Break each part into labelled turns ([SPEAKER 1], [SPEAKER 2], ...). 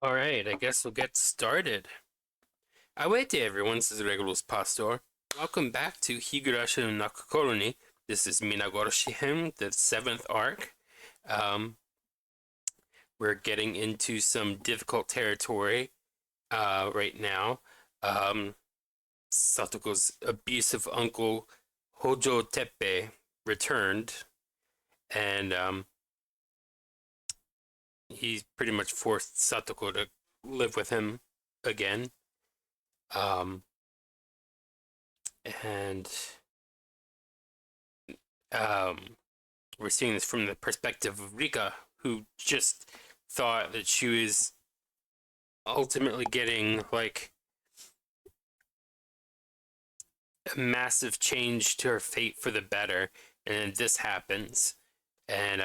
[SPEAKER 1] Alright, I guess we'll get started. Await everyone, this is Regulus Pastor. Welcome back to Higurashi no Nakokoro ni. This is Minagoro Shihen, the 7th arc. Um, we're getting into some difficult territory right now. Um, Satoko's abusive uncle Hojo Teppei returned, and he's pretty much forced Satoko to live with him again. Um, and um, we're seeing this from the perspective of Rika, who just thought that she was ultimately getting like a massive change to her fate for the better, and then this happens, and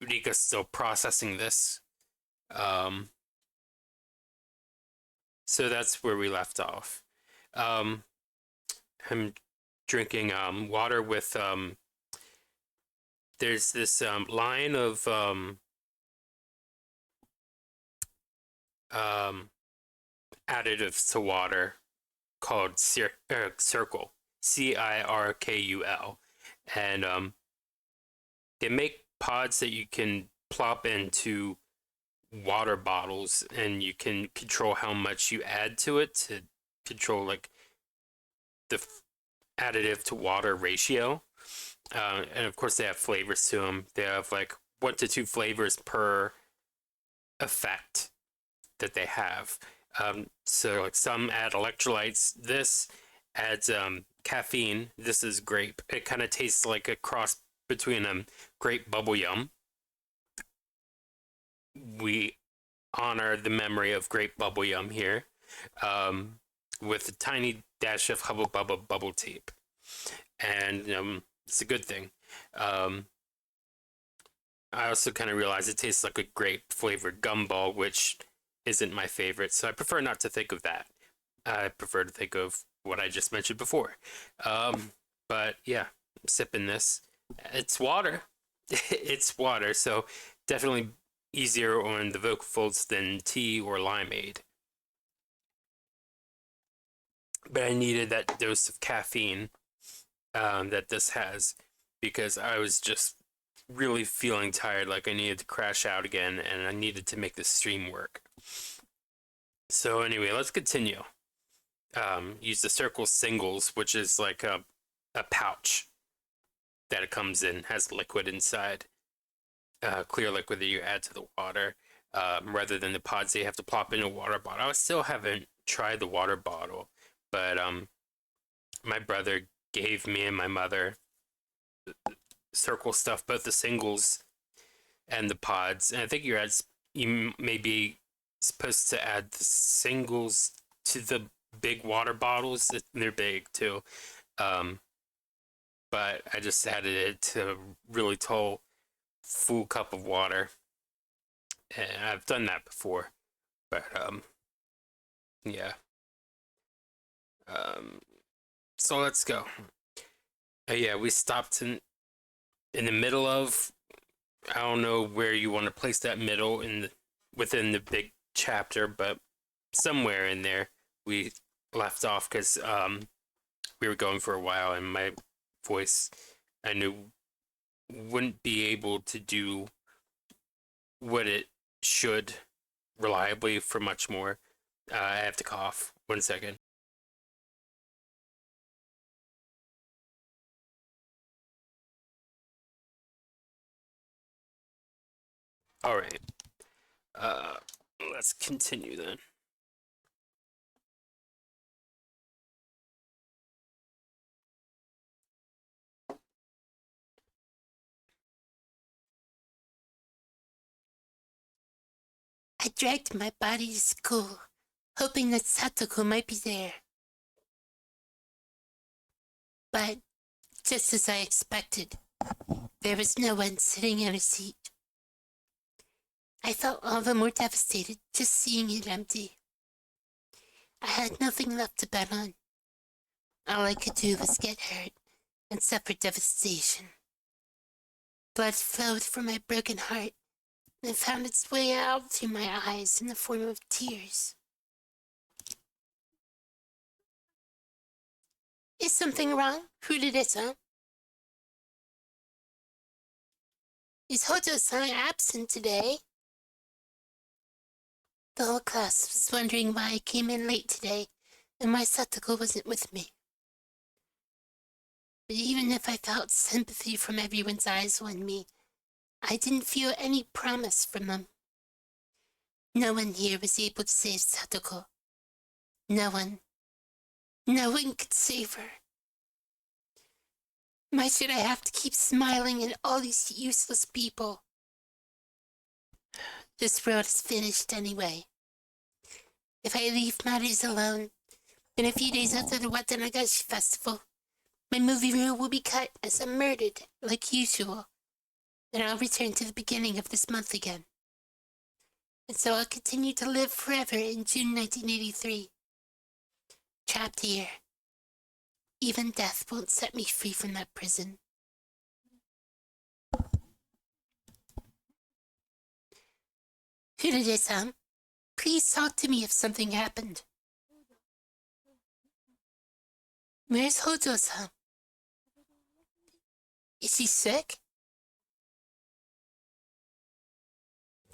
[SPEAKER 1] Rika's still processing this. Um, so that's where we left off. Um, I'm drinking water with there's this line of um, additives to water called Circle, Cirkul, and they make pods that you can plop into water bottles, and you can control how much you add to it to control like the additive to water ratio. And of course, they have flavors to them. They have like 1 to 2 flavors per effect that they have. So like some add electrolytes. This adds caffeine. This is grape. It kind of tastes like a cross between grape bubble yum. We honor the memory of grape bubble yum here, um, with a tiny dash of Hubba Bubba bubble tape, and it's a good thing. Um, I also kind of realize it tastes like a grape flavored gumball, which isn't my favorite, so I prefer not to think of that. I prefer to think of what I just mentioned before. But yeah, I'm sipping this. It's water. It's water, so definitely easier on the vocal folds than tea or limeade. But I needed that dose of caffeine that this has because I was just really feeling tired, like I needed to crash out again, and I needed to make the stream work. So anyway, let's continue. Use the circle singles, which is like a pouch that it comes in, has liquid inside, clear liquid that you add to the water, rather than the pods that you have to plop in a water bottle. I still haven't tried the water bottle, but my brother gave me and my mother circle stuff, both the singles and the pods. And I think you may be supposed to add the singles to the big water bottles. They're big too. Um, but I just added it to a really tall full cup of water. And I've done that before. But yeah. Um, so let's go. Yeah, we stopped in the middle of, I don't know where you want to place that middle within the big chapter, but somewhere in there we left off because we were going for a while, and my voice I knew wouldn't be able to do what it should reliably for much more. I have to cough. 1 second. All right. Uh, let's continue then.
[SPEAKER 2] I dragged my body to school, hoping that Satoko might be there. But, just as I expected, there was no one sitting in a seat. I felt all the more devastated just seeing it empty. I had nothing left to bet on. All I could do was get hurt and suffer devastation. Blood flowed from my broken heart and found its way out through my eyes in the form of tears. Is something wrong? Furudesa? Is Hojo-san absent today? The whole class was wondering why I came in late today and why Satoko wasn't with me. But even if I felt sympathy from everyone's eyes on me, I didn't feel any promise from them. No one here was able to save Satoko. No one could save her. Why should I have to keep smiling at all these useless people? This world is finished anyway. If I leave matters alone, in a few days after the Watanagashi festival, my movie reel will be cut as I'm murdered, like usual, and I'll return to the beginning of this month again. And so I'll continue to live forever in June 1983. Trapped here. Even death won't set me free from that prison. Furudesa-san, please talk to me if something happened. Where's Hojo-san? Is she sick?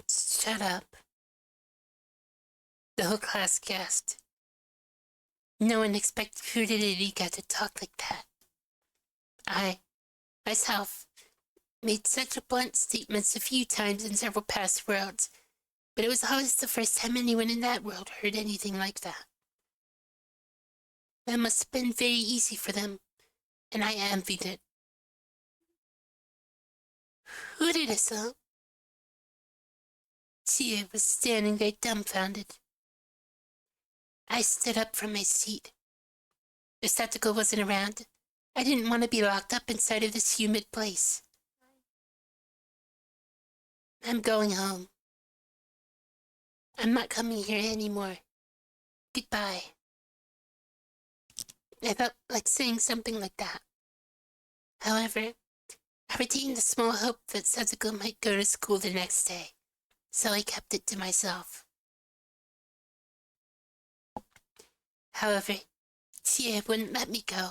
[SPEAKER 2] Shut up. The whole class gasped. No one expected Furudesa to talk like that. I, myself, made such blunt statements a few times in several past worlds, but it was always the first time anyone in that world heard anything like that. That must have been very easy for them, and I envied it. Furudesa? Chie was standing there dumbfounded. I stood up from my seat. If Satoko wasn't around, I didn't want to be locked up inside of this humid place. I'm going home. I'm not coming here anymore. Goodbye. I felt like saying something like that. However, I retained a small hope that Satoko might go to school the next day, so I kept it to myself. However, Chie wouldn't let me go.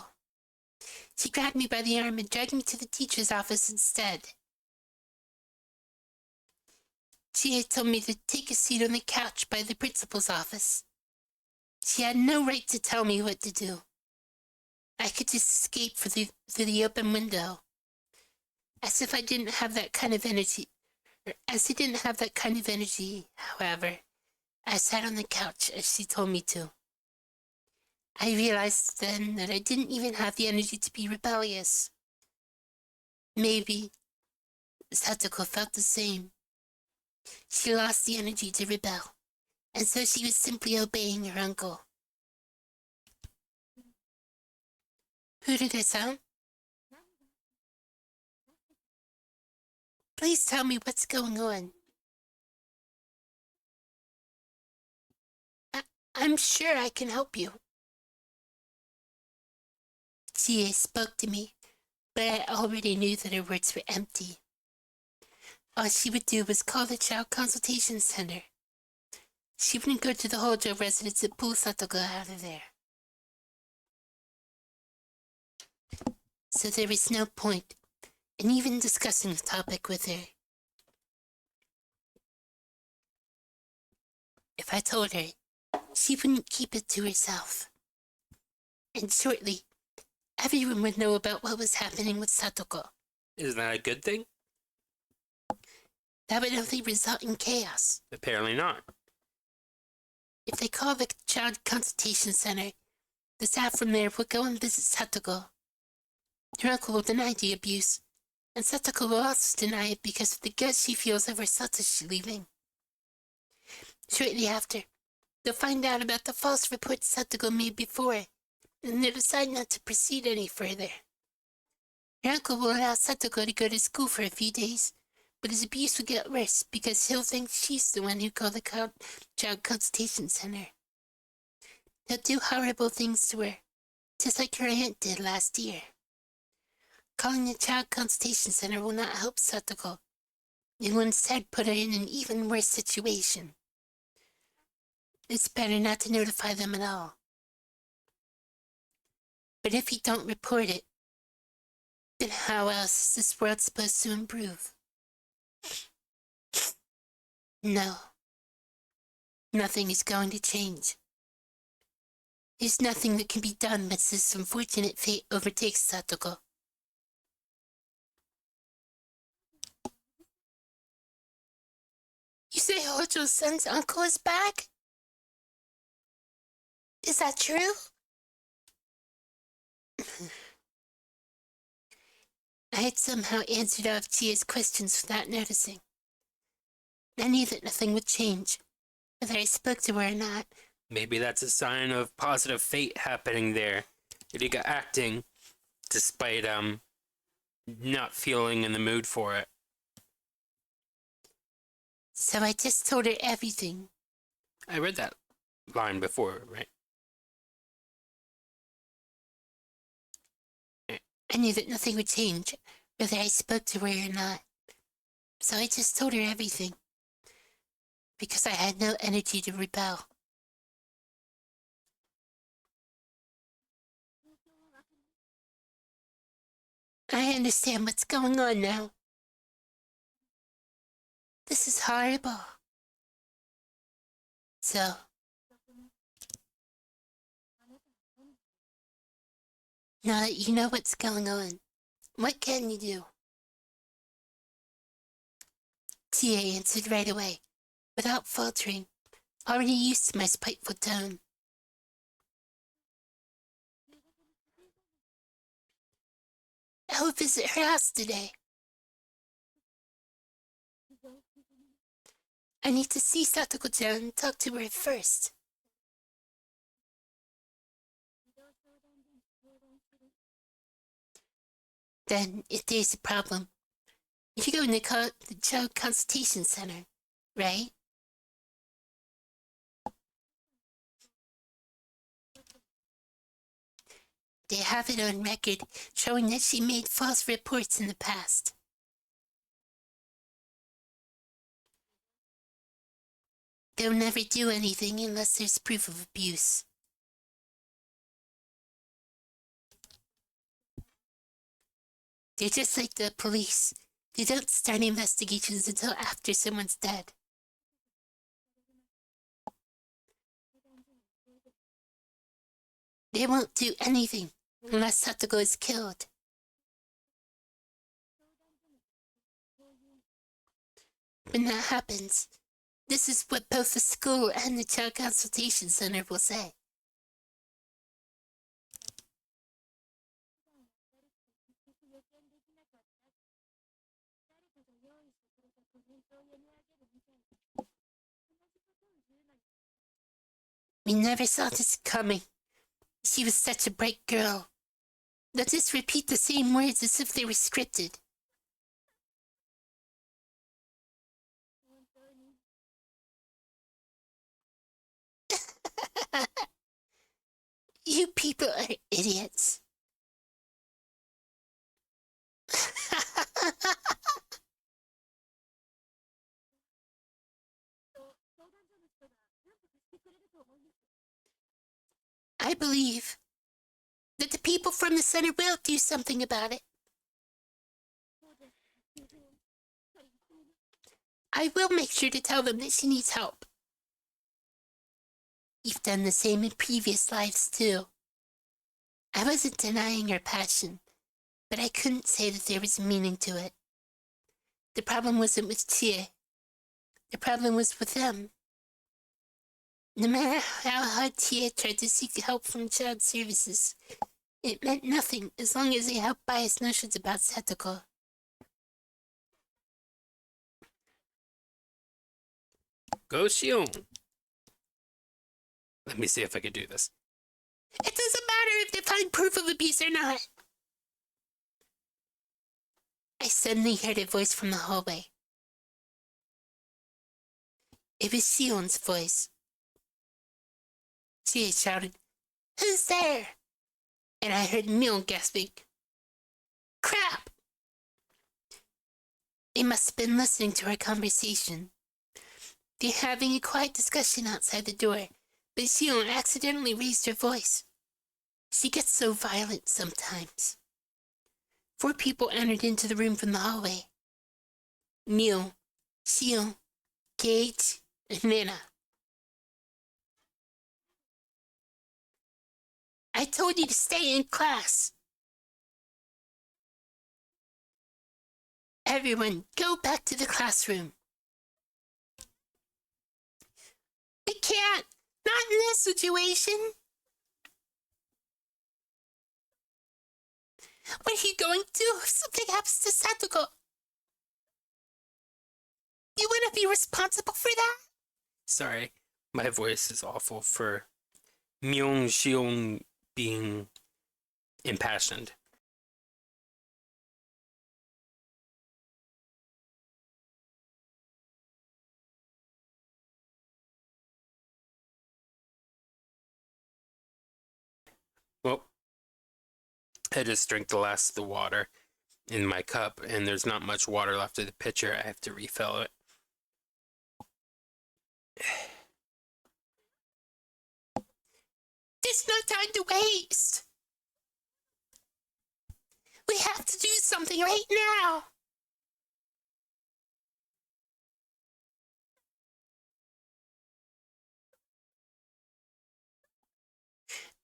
[SPEAKER 2] She grabbed me by the arm and dragged me to the teacher's office instead. Chie told me to take a seat on the couch by the principal's office. She had no right to tell me what to do. I could just escape through the open window. As if I didn't have that kind of energy. However, I sat on the couch as she told me to. I realized then that I didn't even have the energy to be rebellious. Maybe Satoko felt the same. She lost the energy to rebel, and so she was simply obeying her uncle. Furudesa? Please tell me what's going on. I'm sure I can help you. Chie spoke to me, but I already knew that her words were empty. All she would do was call the child consultation center. She wouldn't go to the Hojo residence and pull Satoko out of there. So there was no point in even discussing the topic with her. If I told her, she wouldn't keep it to herself. And shortly, everyone would know about what was happening with Satoko.
[SPEAKER 1] Isn't that a good thing?
[SPEAKER 2] That would only result in chaos.
[SPEAKER 1] Apparently not.
[SPEAKER 2] If they call the child consultation center, the staff from there would go and visit Satoko. Her uncle will deny the abuse, and Satoko will also deny it because of the guilt she feels over Satoshi leaving. Shortly after, they'll find out about the false reports Satoko made before, and they'll decide not to proceed any further. Her uncle will allow Satoko to go to school for a few days, but his abuse will get worse because he'll think she's the one who called the child consultation center. He'll do horrible things to her, just like her aunt did last year. Calling the child consultation center will not help Satoko. It will instead put her in an even worse situation. It's better not to notify them at all. But if you don't report it, then how else is this world supposed to improve? No. Nothing is going to change. There's nothing that can be done once this unfortunate fate overtakes Satoko. You say Hojo-san's uncle is back? Is that true? I had somehow answered all of Chia's questions without noticing. I knew that nothing would change, whether I spoke to her or not.
[SPEAKER 1] Maybe that's a sign of positive fate happening there. Rika acting despite not feeling in the mood for it.
[SPEAKER 2] So I just told her everything.
[SPEAKER 1] I read that line before, right?
[SPEAKER 2] I knew that nothing would change, whether I spoke to her or not. So I just told her everything. Because I had no energy to rebel. I understand what's going on now. This is horrible. So, now that you know what's going on, what can you do? Tia answered right away, without faltering, already used to my spiteful tone. I will visit her house today. I need to see Satoko-chan and talk to her first. Then, if there's a problem, you go in the child consultation center, right? They have it on record showing that she made false reports in the past. They'll never do anything unless there's proof of abuse. They're just like the police. They don't start investigations until after someone's dead. They won't do anything unless Satoko is killed. When that happens, this is what both the school and the child consultation center will say. We never saw this coming. She was such a bright girl. They'll just repeat the same words as if they were scripted. You people are idiots. I believe that the people from the center will do something about it. I will make sure to tell them that she needs help. You've done the same in previous lives, too. I wasn't denying her passion, but I couldn't say that there was meaning to it. The problem wasn't with Chie. The problem was with them. No matter how hard Tia tried to seek help from child services, it meant nothing as long as they helped biased notions about Satoko.
[SPEAKER 1] Go Shion. Let me see if I can do this.
[SPEAKER 2] It doesn't matter if they find proof of abuse or not. I suddenly heard a voice from the hallway. It was Shion's voice. She shouted, "Who's there?" And I heard Mion gasping, "Crap!" They must have been listening to our conversation. They're having a quiet discussion outside the door, but Xion accidentally raised her voice. She gets so violent sometimes. 4 people entered into the room from the hallway. Neil, Xion, Gage, and Nana. I told you to stay in class. Everyone, go back to the classroom. We can't. Not in this situation. What are you going to do if something happens to Satoko? You wouldn't be responsible for that?
[SPEAKER 1] Sorry, my voice is awful for Myung Xiong being impassioned. Well, I just drank the last of the water in my cup, and there's not much water left of the pitcher. I have to refill it.
[SPEAKER 2] There's no time to waste. We have to do something right now.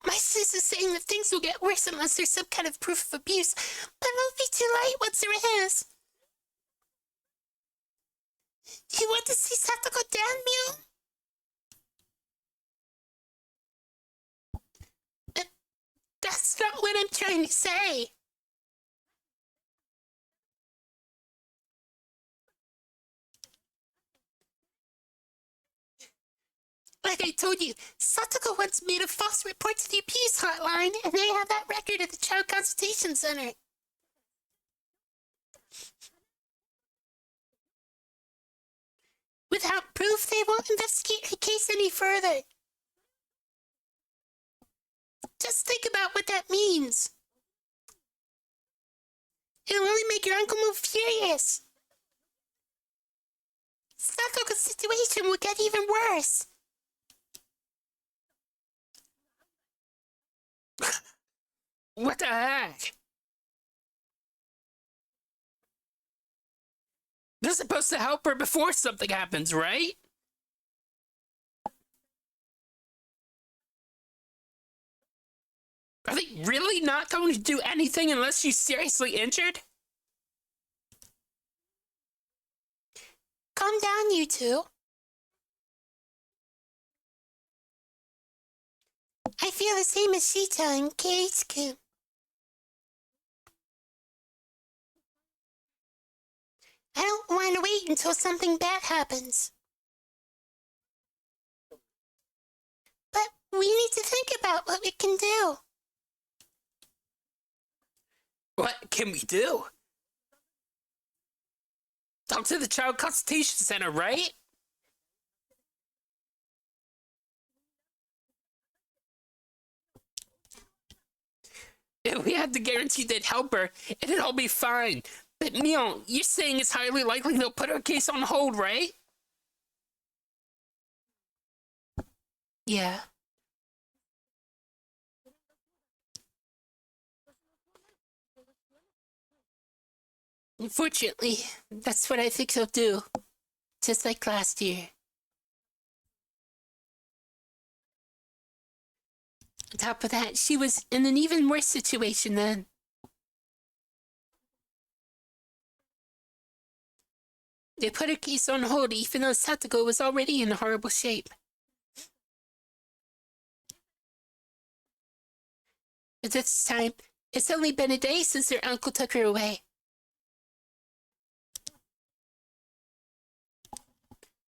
[SPEAKER 2] My sis is saying that things will get worse unless there's some kind of proof of abuse, but it'll be too late once there is. You want to see Satoko down, Mew? That's not what I'm trying to say. Like I told you, Satoko once made a false report to the abuse hotline, and they have that record at the Child Consultation Center. Without proof, they won't investigate her case any further. Just think about what that means. It'll only make your uncle more furious. Satoko's situation will get even worse.
[SPEAKER 1] What the heck? They're supposed to help her before something happens, right? Are they really not going to do anything unless she's seriously injured?
[SPEAKER 2] Calm down, you two. I feel the same as Shita and Keisuke. I don't want to wait until something bad happens. But we need to think about what we can do.
[SPEAKER 1] What can we do? Talk to the Child Consultation Center, right? If we had the guarantee they'd help her, it'd all be fine. But Neil, you're saying it's highly likely they'll put her case on hold, right?
[SPEAKER 2] Yeah. Unfortunately, that's what I think he'll do. Just like last year. On top of that, she was in an even worse situation then. They put her case on hold even though Satoko was already in horrible shape. But this time, it's only been a day since her uncle took her away.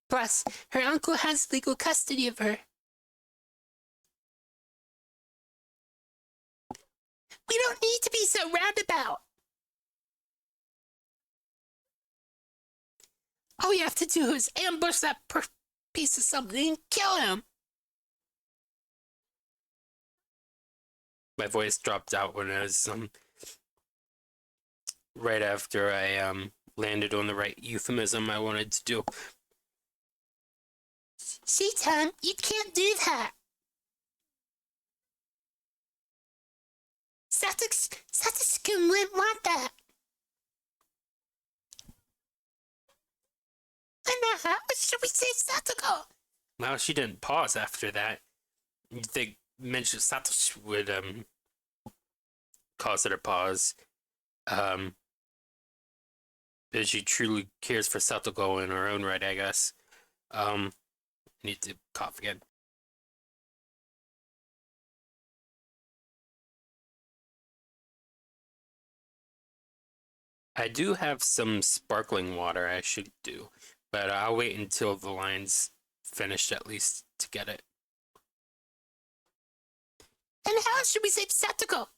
[SPEAKER 2] Plus, her uncle has legal custody of her. We don't need to be so roundabout. All we have to do is ambush that piece of something and kill him.
[SPEAKER 1] My voice dropped out when I was right after I landed on the right euphemism I wanted to do.
[SPEAKER 2] See, Tom, you can't do that. Satsuki wouldn't want that. And now, how should we save Satoko?
[SPEAKER 1] Well, she didn't pause after that. You'd think mention Satoshi would cause her to pause. But she truly cares for Satoko in her own right, I guess. I need to cough again. I do have some sparkling water I should do, but I'll wait until the line's finished at least to get it.
[SPEAKER 2] And how should we save Satoko?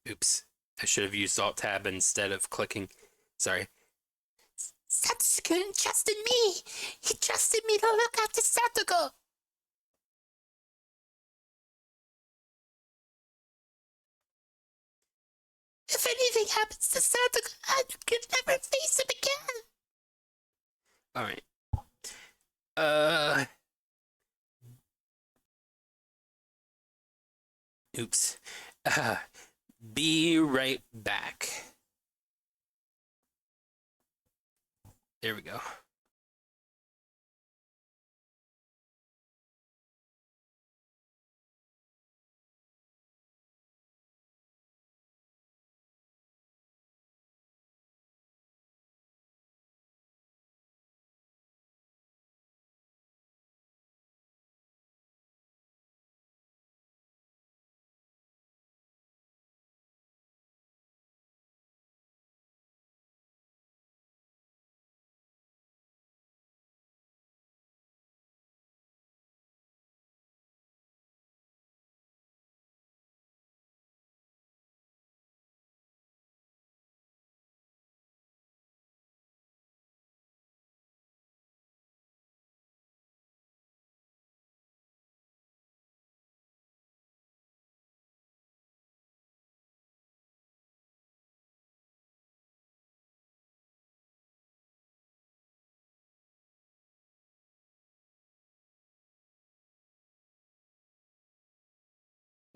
[SPEAKER 1] Oops. I should have used Alt Tab instead of clicking. Sorry.
[SPEAKER 2] Satsuki trusted me. He trusted me to look after Satoko. If anything happens to Satoko, I could never face him again.
[SPEAKER 1] Alright. Oops. Be right back. There we go.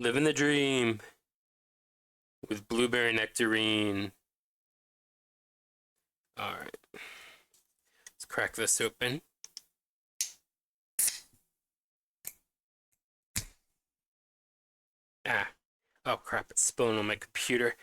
[SPEAKER 1] Living the dream with blueberry nectarine. Alright. Let's crack this open. Ah. Oh crap, it's spilling on my computer.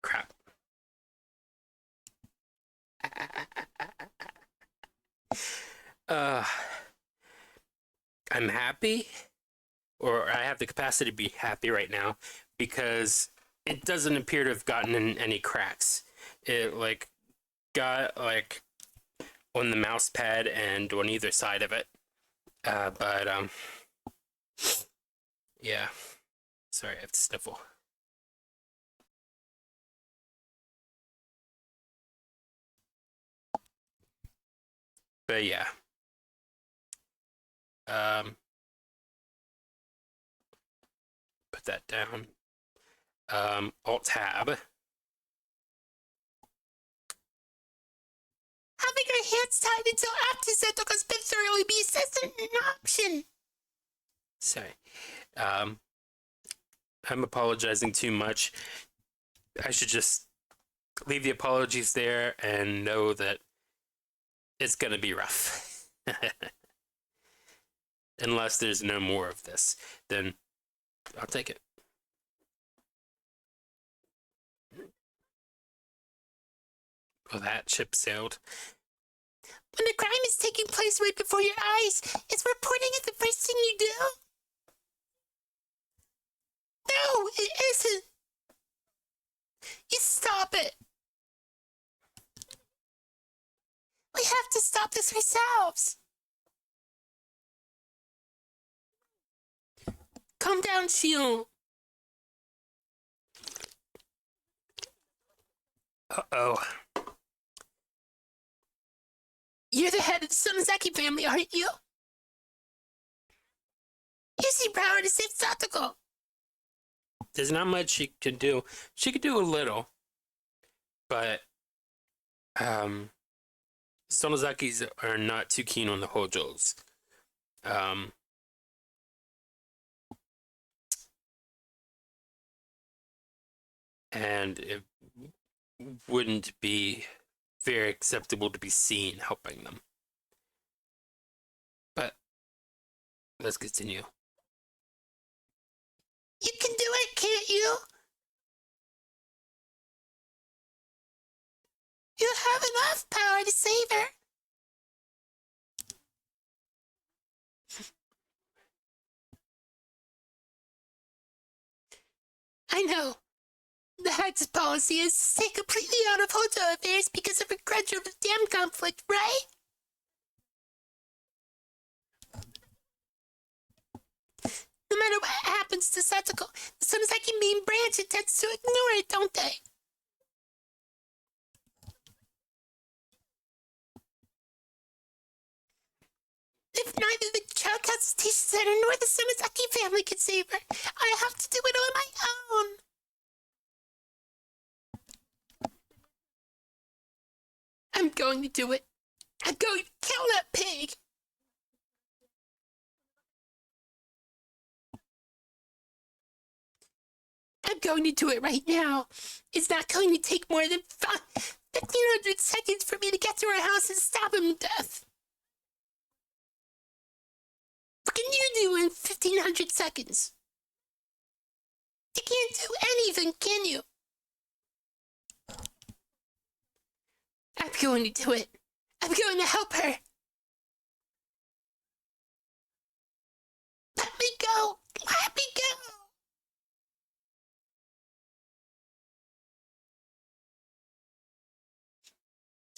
[SPEAKER 1] Crap. Uh, I'm happy, or I have the capacity to be happy right now, because it doesn't appear to have gotten in any cracks. It like got like on the mouse pad and on either side of it. But yeah. Sorry, I have to sniffle. But yeah. Put that down. Alt Tab.
[SPEAKER 2] Having our hands tied until after Satoko's been thoroughly beast isn't an option.
[SPEAKER 1] Sorry. I'm apologizing too much. I should just leave the apologies there and know that it's gonna be rough. Unless there's no more of this, then I'll take it. Well, that ship sailed.
[SPEAKER 2] When a crime is taking place right before your eyes, is reporting it the first thing you do? No, it isn't. You stop it. We have to stop this ourselves. Calm down, Shion.
[SPEAKER 1] Uh-oh.
[SPEAKER 2] You're the head of the Sonozaki family, aren't you? Use your power to save Satoko.
[SPEAKER 1] There's not much she can do. She could do a little, but Sonozakis are not too keen on the Hojos. And it wouldn't be very acceptable to be seen helping them. But let's continue.
[SPEAKER 2] You can do it, can't you? You have enough power to save her. I know. The Hag's policy is to stay completely out of Hojo affairs because of a grudge over the dam conflict, right? No matter what happens to Satoko, the Sonozaki main branch intends to ignore it, don't they? If neither the Child Consultation Center nor the Sonozaki family can save her, I have to do it on my own. I'm going to do it. I'm going to kill that pig. I'm going to do it right now. It's not going to take more than 1,500 seconds for me to get to her house and stab him to death. What can you do in 1,500 seconds? You can't do anything, can you? I'm going to do it. I'm going to help her. Let me go. Let me go.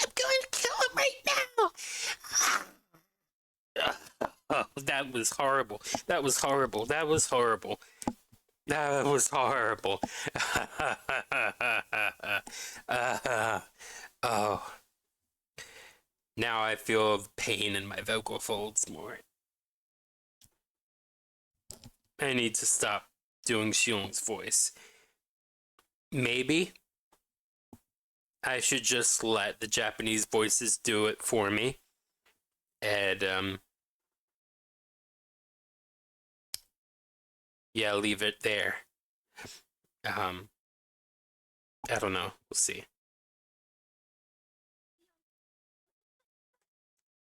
[SPEAKER 2] I'm going to kill him right now.
[SPEAKER 1] Oh, that was horrible. That was horrible. That was horrible. That was horrible. Oh. Now I feel the pain in my vocal folds more. I need to stop doing Shion's voice. Maybe I should just let the Japanese voices do it for me. And, yeah, leave it there. I don't know. We'll see.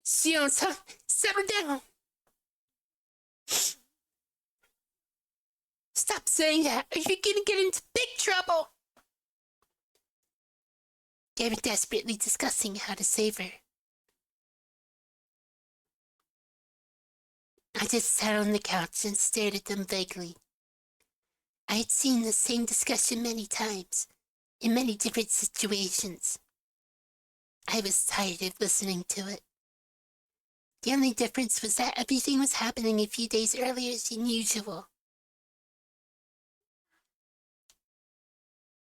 [SPEAKER 2] Shion-san, settle down. Stop saying that, or you're gonna get into big trouble. They were desperately discussing how to save her. I just sat on the couch and stared at them vaguely. I had seen the same discussion many times, in many different situations. I was tired of listening to it. The only difference was that everything was happening a few days earlier than usual.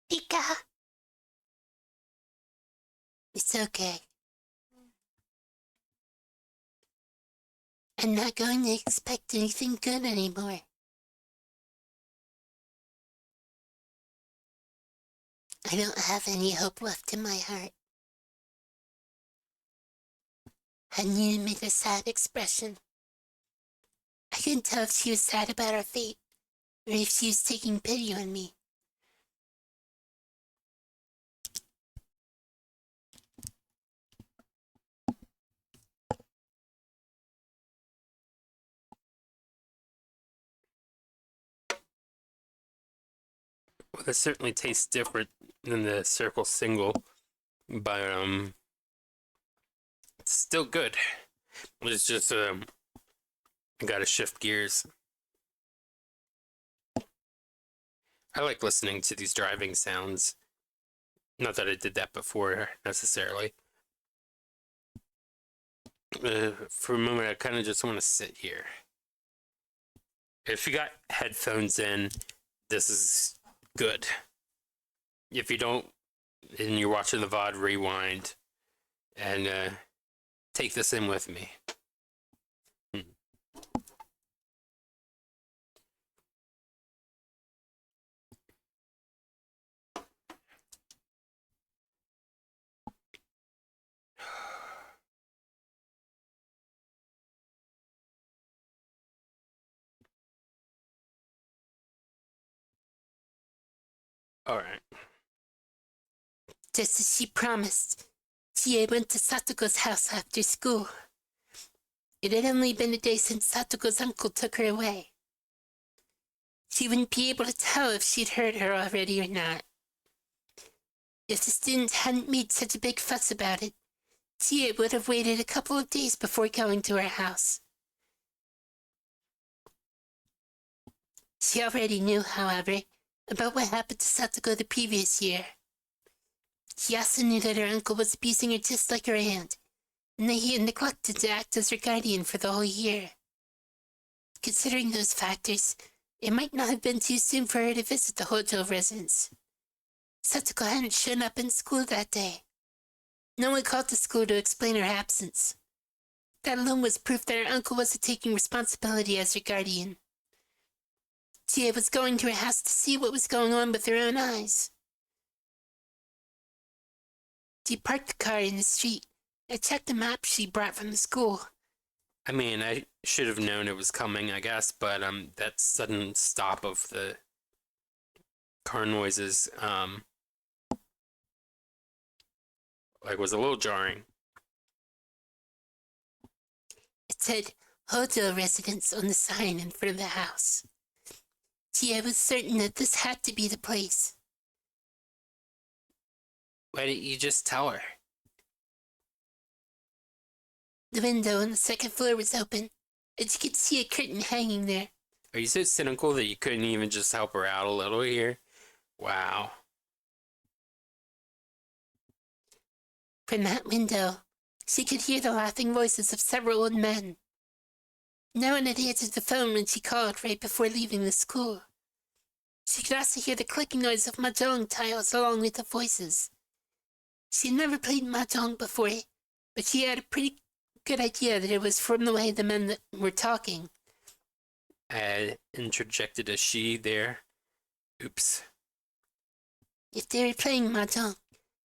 [SPEAKER 2] Pika! It's okay. I'm not going to expect anything good anymore. I don't have any hope left in my heart. Hanina made a sad expression. I couldn't tell if she was sad about our fate, or if she was taking pity on me.
[SPEAKER 1] Well, this certainly tastes different than the Circle single, but it's still good. It's just I gotta shift gears. I like listening to these driving sounds. Not that I did that before necessarily. For a moment, I kind of just want to sit here. If you got headphones in, this is good. If you don't, and you're watching the VOD, rewind and take this in with me. All right.
[SPEAKER 2] Just as she promised, Chie went to Satoko's house after school. It had only been a day since Satoko's uncle took her away. She wouldn't be able to tell if she'd heard her already or not. If the students hadn't made such a big fuss about it, Chie would have waited a couple of days before going to her house. She already knew, however, about what happened to Satoko the previous year. She also knew that her uncle was abusing her just like her aunt, and that he had neglected to act as her guardian for the whole year. Considering those factors, it might not have been too soon for her to visit the hotel residence. Satoko hadn't shown up in school that day. No one called to school to explain her absence. That alone was proof that her uncle wasn't taking responsibility as her guardian. Chie was going to her house to see what was going on with her own eyes. She parked the car in the street and checked the map she brought from the school.
[SPEAKER 1] I mean, I should have known it was coming, I guess, but that sudden stop of the car noises, was a little jarring.
[SPEAKER 2] It said hotel residence on the sign in front of the house. Chie was certain that this had to be the place.
[SPEAKER 1] Why didn't you just tell her?
[SPEAKER 2] The window on the second floor was open, and she could see a curtain hanging there.
[SPEAKER 1] Are you so cynical that you couldn't even just help her out a little here? Wow.
[SPEAKER 2] From that window, she could hear the laughing voices of several old men. No one had answered the phone when she called right before leaving the school. She could also hear the clicking noise of mahjong tiles along with the voices. She had never played mahjong before, but she had a pretty good idea that it was from the way the men were talking.
[SPEAKER 1] I interjected a she there. Oops.
[SPEAKER 2] If they were playing mahjong,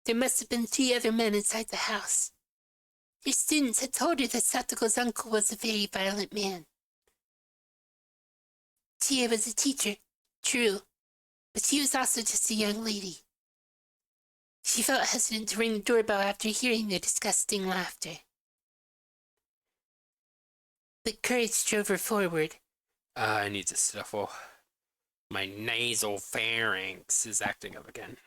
[SPEAKER 2] there must have been 3 other men inside the house. Their students had told her that Satoko's uncle was a very violent man. Chie was a teacher, true, but she was also just a young lady. She felt hesitant to ring the doorbell after hearing their disgusting laughter. But courage drove her forward.
[SPEAKER 1] I need to snuffle. My nasal pharynx is acting up again.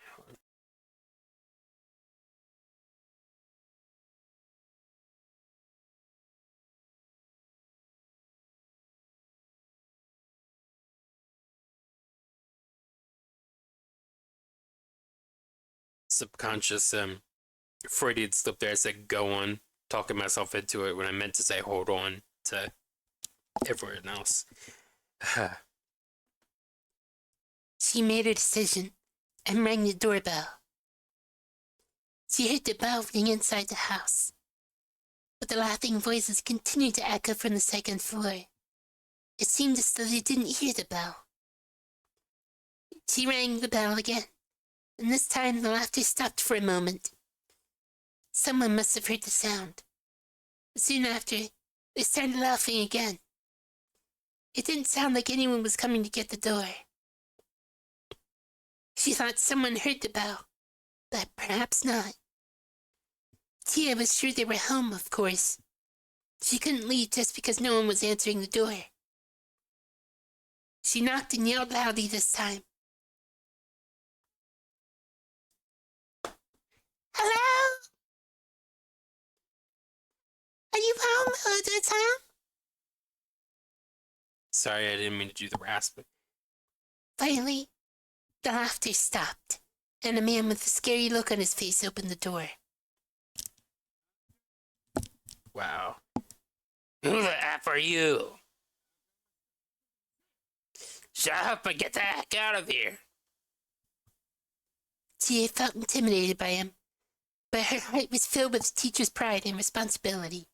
[SPEAKER 1] Subconscious Freudian slip there. I said go on, talking myself into it when I meant to say hold on to everyone else.
[SPEAKER 2] She made her decision and rang the doorbell. She heard the bell ring inside the house, but the laughing voices continued to echo from the second floor. It seemed as though they didn't hear the bell. She rang the bell again, and this time the laughter stopped for a moment. Someone must have heard the sound. Soon after, they started laughing again. It didn't sound like anyone was coming to get the door. She thought someone heard the bell, but perhaps not. Tia was sure they were home, of course. She couldn't leave just because no one was answering the door. She knocked and yelled loudly this time. Hello? Are you home, Oda-san?
[SPEAKER 1] Sorry, I didn't mean to do the rasp.
[SPEAKER 2] Finally, the laughter stopped, and a man with a scary look on his face opened the door.
[SPEAKER 1] Wow. Who the F are you? Shut up and get the heck out of here.
[SPEAKER 2] Tia felt intimidated by him, but her heart was filled with teacher's pride and responsibility.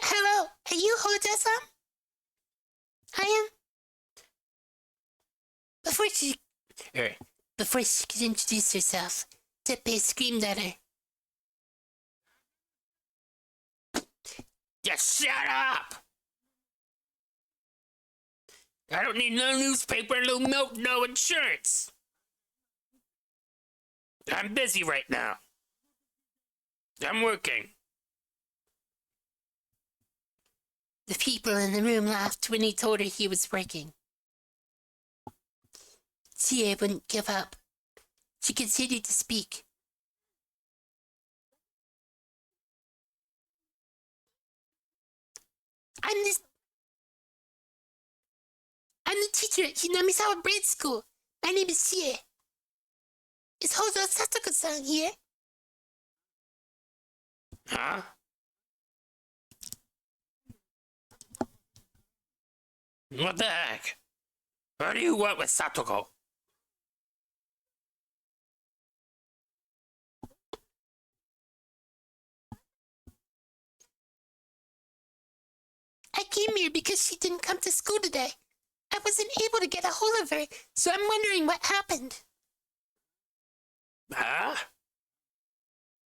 [SPEAKER 2] Hello, are you Hoda-san? I am. Before she could introduce herself, Teppei screamed at her.
[SPEAKER 1] Just shut up! I don't need no newspaper, no milk, no insurance. I'm busy right now. I'm working.
[SPEAKER 2] The people in the room laughed when he told her he was working. Chie wouldn't give up. She continued to speak. I'm the teacher at Hinamisawa Braid School. My name is Chie. Is Hozo Satoko-san here?
[SPEAKER 1] Huh? What the heck? What do you want with Satoko?
[SPEAKER 2] I came here because she didn't come to school today. I wasn't able to get a hold of her, so I'm wondering what happened.
[SPEAKER 1] Huh?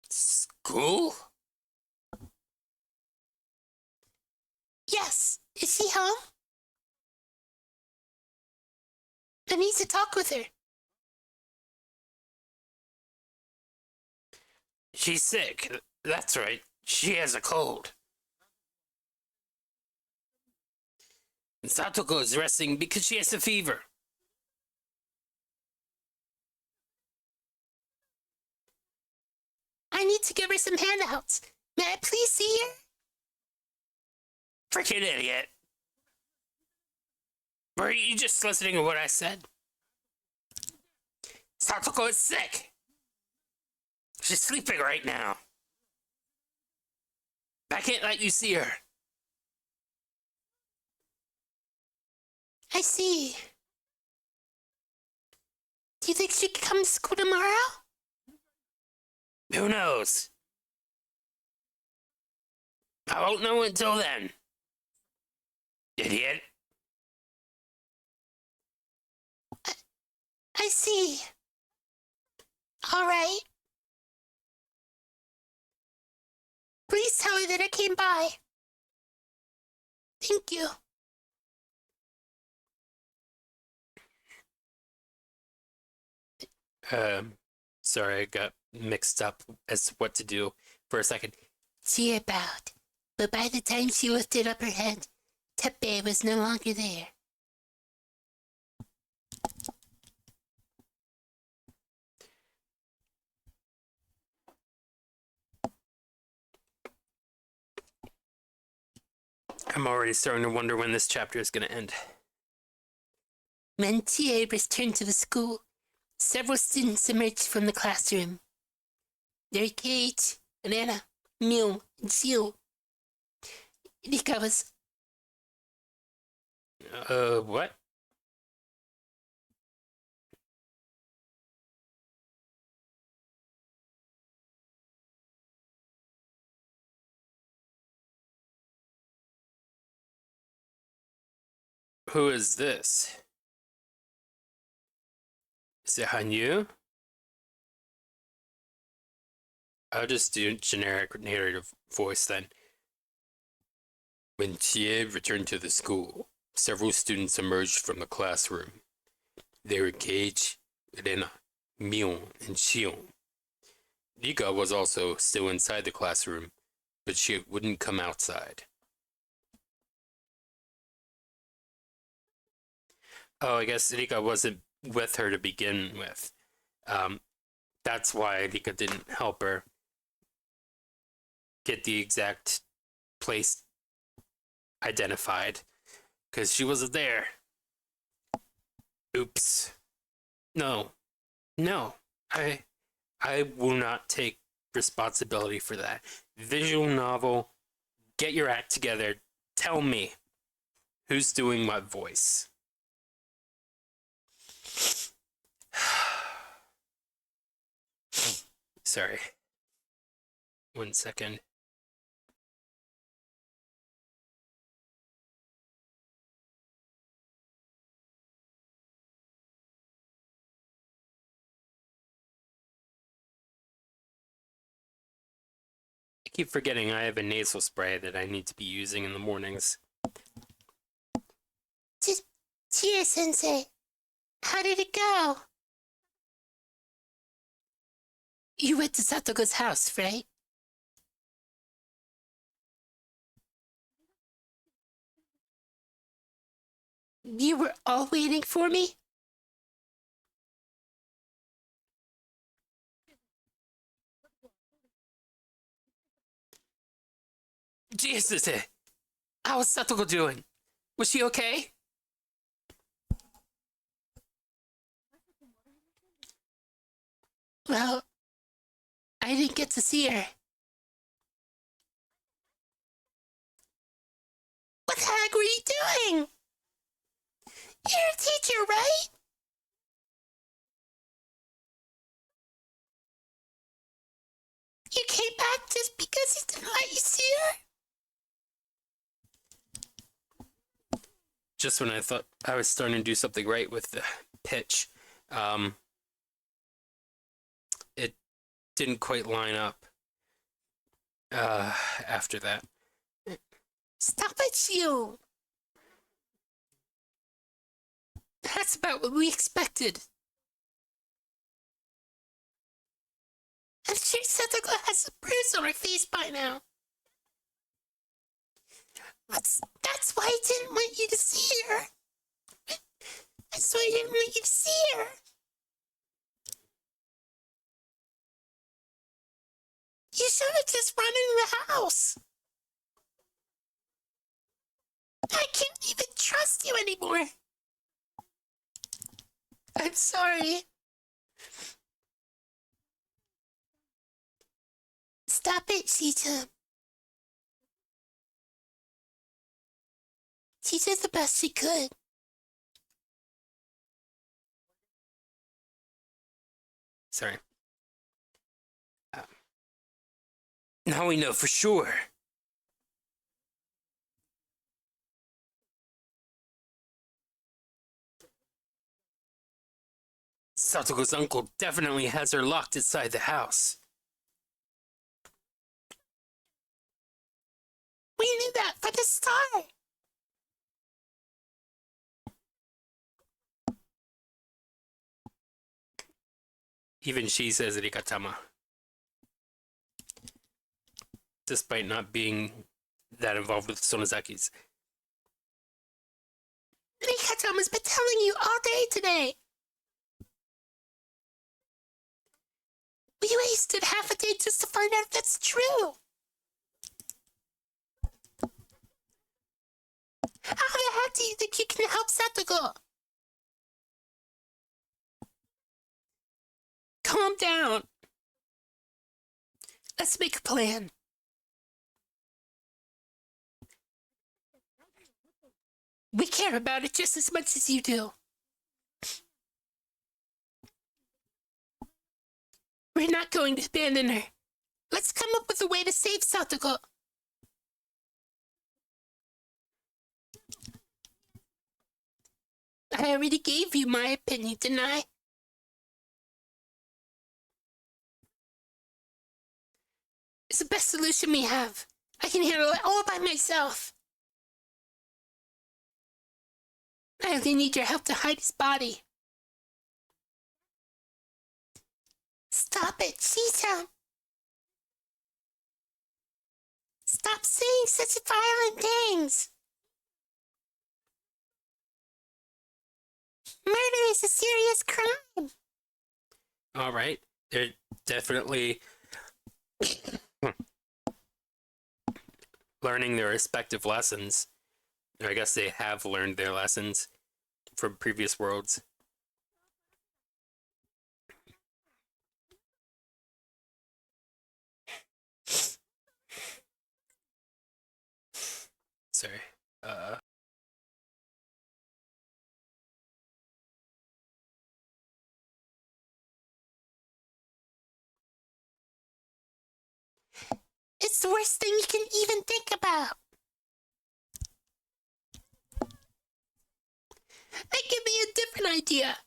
[SPEAKER 1] School?
[SPEAKER 2] Yes. Is she home? I need to talk with her.
[SPEAKER 1] She's sick. That's right. She has a cold. And Satoko is resting because she has a fever.
[SPEAKER 2] I need to give her some handouts. May I please see her?
[SPEAKER 1] Freaking idiot. Were you just listening to what I said? Satoko is sick. She's sleeping right now. I can't let you see her.
[SPEAKER 2] I see. Do you think she could come to school tomorrow?
[SPEAKER 1] Who knows? I won't know until then. Idiot.
[SPEAKER 2] I see. All right. Please tell her that I came by. Thank you.
[SPEAKER 1] Sorry, I got mixed up as to what to do for a second.
[SPEAKER 2] She bowed, but by the time she lifted up her head, Teppei was no longer there.
[SPEAKER 1] I'm already starting to wonder when this chapter is going to end.
[SPEAKER 2] When Chie returned to the school, several students emerged from the classroom. There were Kate, Rena, Miu, and Shio. Rika was...
[SPEAKER 1] What? Who is this? Is it Hanyu? I'll just do generic narrative voice then. When Chie returned to the school, several students emerged from the classroom. They were Keiichi, Rena, Mion, and Shion. Rika was also still inside the classroom, but she wouldn't come outside. Oh, I guess Rika wasn't with her to begin with. That's why Rika didn't help her get the exact place identified, because she wasn't there. Oops. No. I will not take responsibility for that. Visual novel, get your act together. Tell me who's doing what voice. Sorry. 1 second. I keep forgetting I have a nasal spray that I need to be using in the mornings.
[SPEAKER 2] Chie-sensei, how did it go? You went to Satoko's house, right? You were all waiting for me?
[SPEAKER 1] Jesus, how was Satoko doing? Was she okay?
[SPEAKER 2] Well, I didn't get to see her. What the heck were you doing? You're a teacher, right? You came back just because he didn't let you see her?
[SPEAKER 1] Just when I thought I was starting to do something right with the pitch, it didn't quite line up after that.
[SPEAKER 2] Stop it, you! That's about what we expected. I'm sure Satoko has a bruise on her face by now. That's why I didn't want you to see her. That's why I didn't want you to see her. You should have just run into the house. I can't even trust you anymore. I'm sorry. Stop it, Cheetah. She did the best she could.
[SPEAKER 1] Sorry. Now we know for sure. Satoko's uncle definitely has her locked inside the house.
[SPEAKER 2] We knew that from the start.
[SPEAKER 1] Even she says Rikatama. Despite not being that involved with Sonozakis.
[SPEAKER 2] Rikatama's been telling you all day today. We wasted half a day just to find out if that's true. How the heck do you think you can help Satoko? Calm down. Let's make a plan. We care about it just as much as you do. We're not going to abandon her. Let's come up with a way to save Satoko. I already gave you my opinion, didn't I? It's the best solution we have. I can handle it all by myself. I only need your help to hide his body. Stop it, Cheetah. Stop saying such violent things. Murder is a serious crime.
[SPEAKER 1] All right. They're definitely learning their respective lessons. I guess they have learned their lessons from previous worlds. Sorry.
[SPEAKER 2] It's the worst thing you can even think about. That give me a different idea.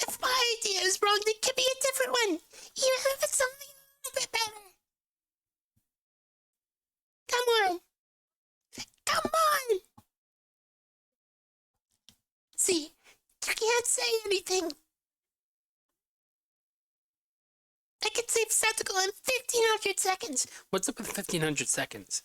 [SPEAKER 2] If my idea is wrong, then give me a different one. Even if it's something a little bit better. Come on. Come on. See, you can't say anything. I could save Satoko in 1,500 seconds.
[SPEAKER 1] What's up with 1,500 seconds?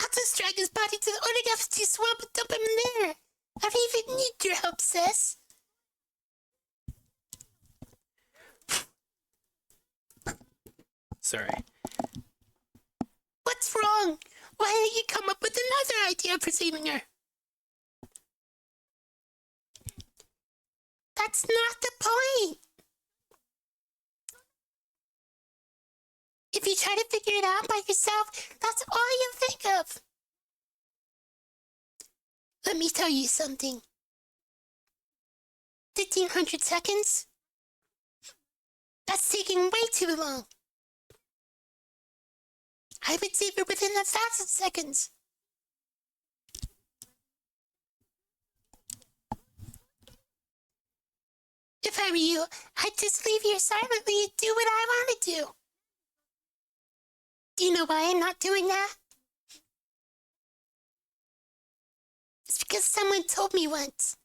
[SPEAKER 2] I'll just drag his body to the Origafty swamp and dump him in there. I don't even need your help, sis.
[SPEAKER 1] Sorry.
[SPEAKER 2] What's wrong? Why don't you come up with another idea for saving her? That's not the point. If you try to figure it out by yourself, that's all you think of. Let me tell you something. 1,500 seconds? That's taking way too long. I would save her within 1,000 seconds. If I were you, I'd just leave here silently and do what I want to do. Do you know why I'm not doing that? It's because someone told me once.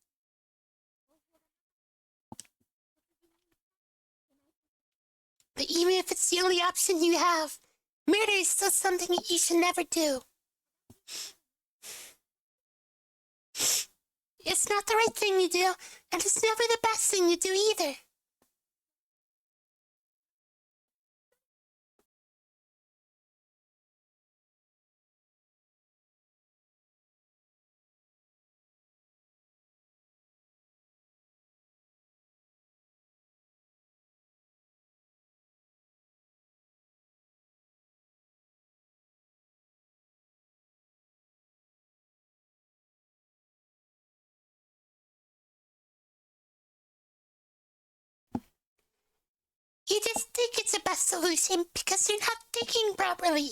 [SPEAKER 2] But even if it's the only option you have, murder is still something that you should never do. It's not the right thing to do, and it's never the best thing to do either. You just think it's the best solution because you're not thinking properly.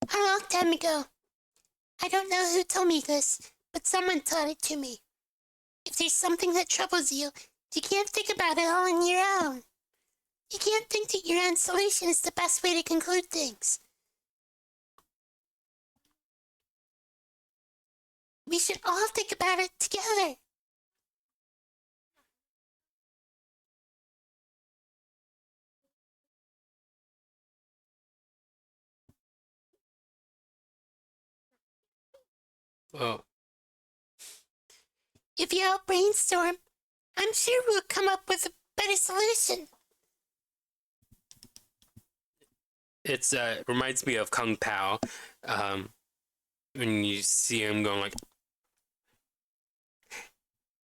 [SPEAKER 2] A long time ago, I don't know who told me this, but someone taught it to me. If there's something that troubles you, you can't think about it all on your own. You can't think that your own solution is the best way to conclude things. We should all think about it together.
[SPEAKER 1] Well,
[SPEAKER 2] If you all brainstorm, I'm sure we'll come up with a better solution.
[SPEAKER 1] it's reminds me of Kung Pao. When you see him going like,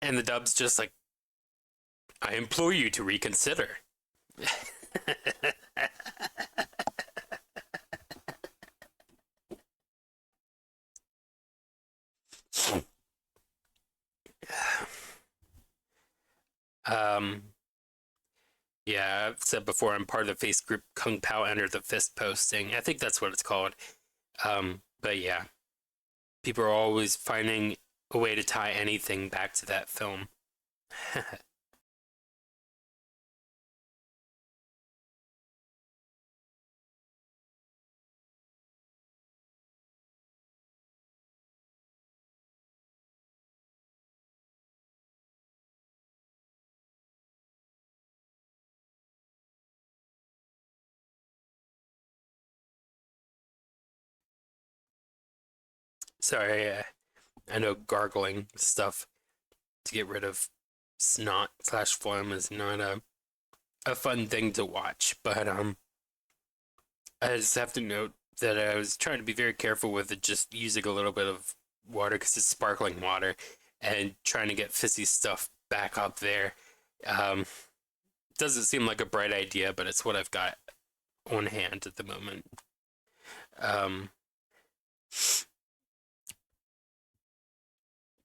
[SPEAKER 1] and the dub's just like, I implore you to reconsider. Yeah, I've said before, I'm part of the face group Kung Pao Enter the Fist posting. I think that's what it's called. But yeah, people are always finding a way to tie anything back to that film. Sorry, I know gargling stuff to get rid of snot slash phlegm is not a fun thing to watch, but I just have to note that I was trying to be very careful with it, just using a little bit of water because it's sparkling water, and trying to get fizzy stuff back up there. doesn't seem like a bright idea, but it's what I've got on hand at the moment.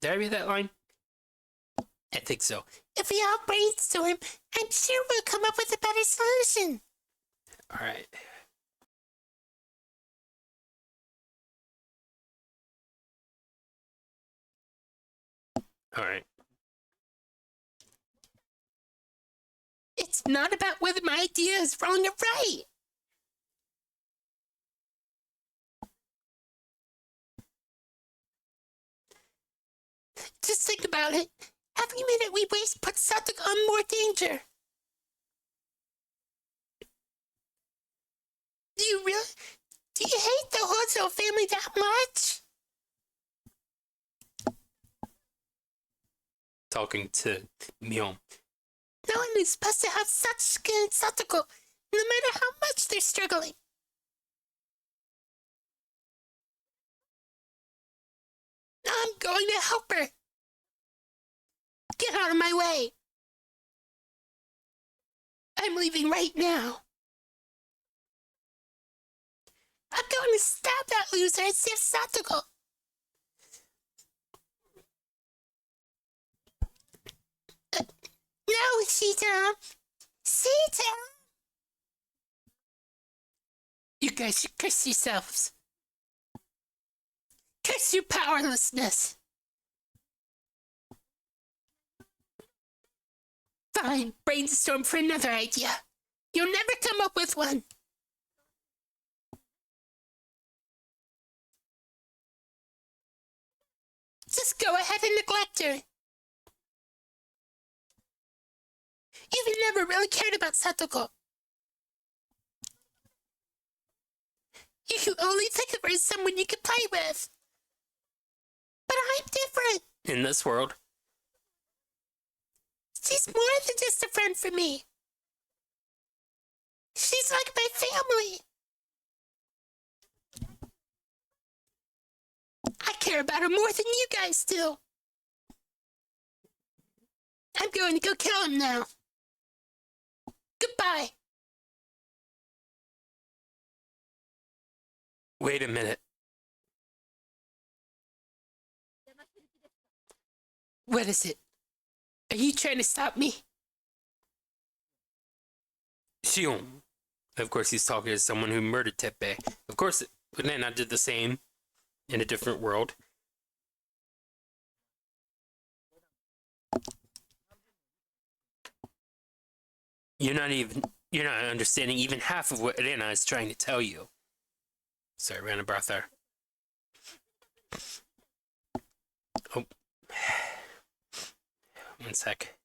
[SPEAKER 1] Did I read that line? I think so.
[SPEAKER 2] If we all brainstorm, I'm sure we'll come up with a better solution.
[SPEAKER 1] All right. All right.
[SPEAKER 2] It's not about whether my idea is wrong or right. Just think about it. Every minute we waste puts Satoko in more danger. Do you hate the Hozo family that much?
[SPEAKER 1] Talking to Mion.
[SPEAKER 2] No one is supposed to have such skin in Satoko, no matter how much they're struggling. I'm going to help her. Get out of my way. I'm leaving right now. I'm going to stab that loser and save Satoko. No, Shita. Shita! You guys should curse yourselves. Curse your powerlessness. Fine, brainstorm for another idea. You'll never come up with one. Just go ahead and neglect her. You've never really cared about Satoko. You only think of her as someone you can play with. But I'm different.
[SPEAKER 1] In this world.
[SPEAKER 2] She's more than just a friend for me. She's like my family. I care about her more than you guys do. I'm going to go kill him now. Goodbye.
[SPEAKER 1] Wait a minute.
[SPEAKER 2] What is it? Are you trying to stop me?
[SPEAKER 1] Shion. Of course, he's talking to someone who murdered Teppei. Of course, Nana did the same in a different world. You're not understanding even half of what Rena is trying to tell you. Sorry, ran a breath there. Oh. One sec.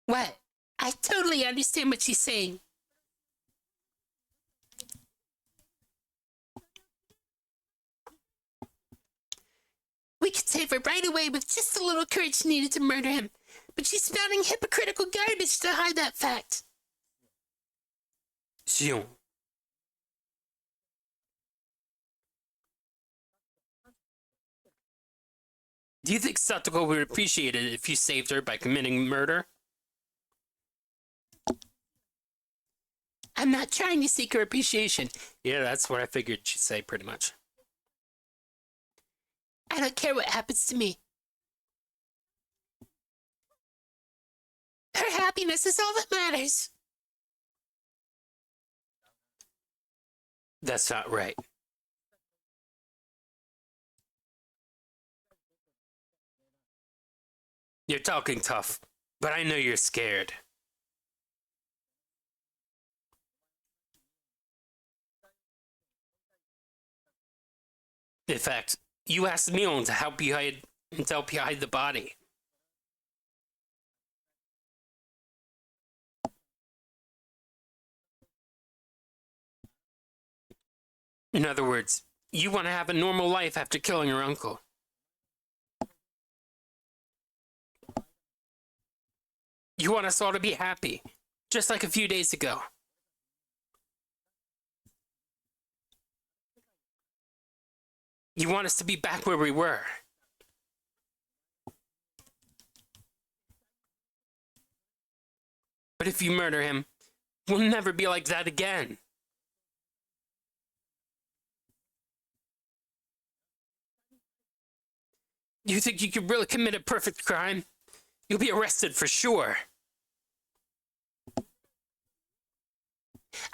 [SPEAKER 2] What? I totally understand what she's saying. We could save her right away with just a little courage needed to murder him. But she's spouting hypocritical garbage to hide that fact.
[SPEAKER 1] Shion. Do you think Satoko would appreciate it if you saved her by committing murder?
[SPEAKER 2] I'm not trying to seek her appreciation.
[SPEAKER 1] Yeah, that's what I figured she'd say, pretty much.
[SPEAKER 2] I don't care what happens to me. Her happiness is all that matters.
[SPEAKER 1] That's not right. You're talking tough, but I know you're scared. In fact, you asked Mion to help you hide the body. In other words, you want to have a normal life after killing your uncle. You want us all to be happy, just like a few days ago. You want us to be back where we were. But if you murder him, we'll never be like that again. You think you could really commit a perfect crime? You'll be arrested for sure.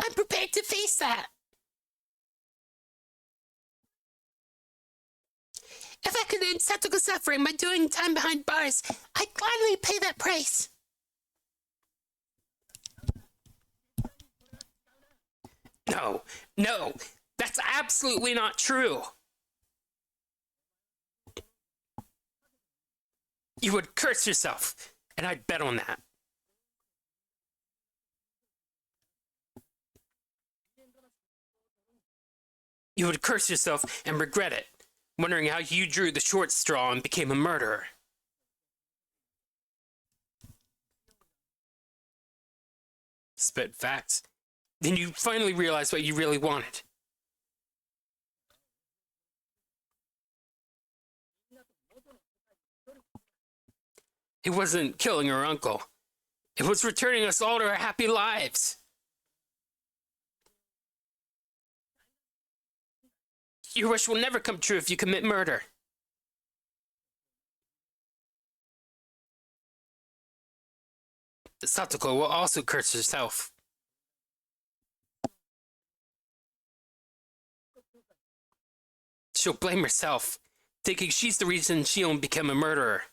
[SPEAKER 2] I'm prepared to face that. If I could end Satoko's suffering by doing time behind bars, I'd gladly pay that price.
[SPEAKER 1] No, that's absolutely not true. You would curse yourself, and I'd bet on that. You would curse yourself and regret it, wondering how you drew the short straw and became a murderer. Spit facts. Then you finally realize what you really wanted. It wasn't killing her uncle. It was returning us all to our happy lives. Your wish will never come true if you commit murder. Satoko will also curse herself. She'll blame herself, thinking she's the reason she'll become a murderer.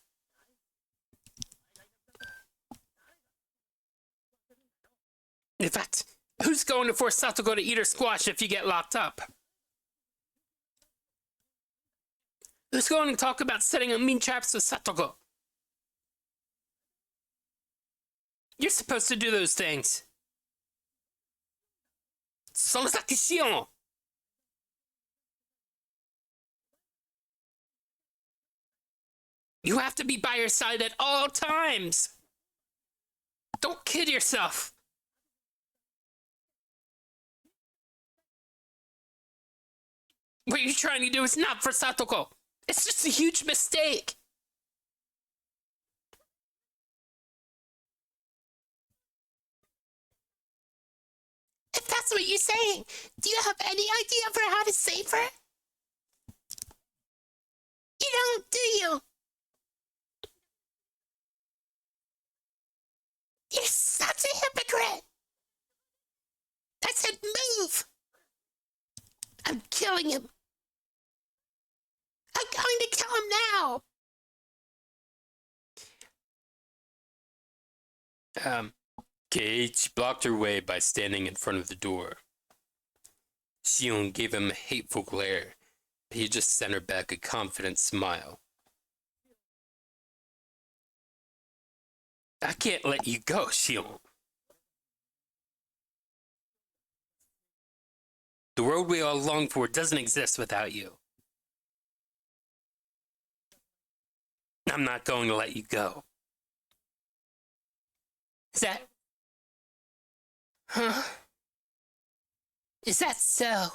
[SPEAKER 1] In fact, who's going to force Satoko to eat her squash if you get locked up? Who's going to talk about setting up mean traps with Satoko? You're supposed to do those things. Sans action. You have to be by her side at all times. Don't kid yourself. What you're trying to do is not for Satoko. It's just a huge mistake.
[SPEAKER 2] If that's what you're saying, do you have any idea for how to save her? You don't, do you? You're such a hypocrite. I said move. I'm killing him. I'm going to kill him now.
[SPEAKER 1] Keiichi blocked her way by standing in front of the door. Shion gave him a hateful glare, but he just sent her back a confident smile. I can't let you go, Shion. The world we all long for doesn't exist without you. I'm not going to let you go.
[SPEAKER 2] Is that... Huh? Is that so?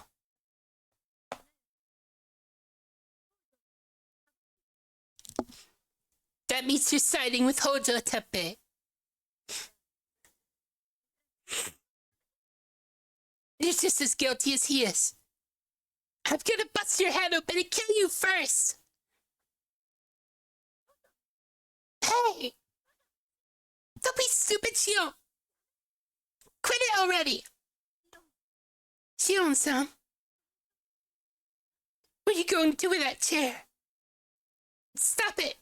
[SPEAKER 2] That means you're siding with Hojo Tepe. You're just as guilty as he is. I'm gonna bust your head open and kill you first. Hey! Don't be stupid, Shion. Quit it already. Shion-san. What are you going to do with that chair? Stop it.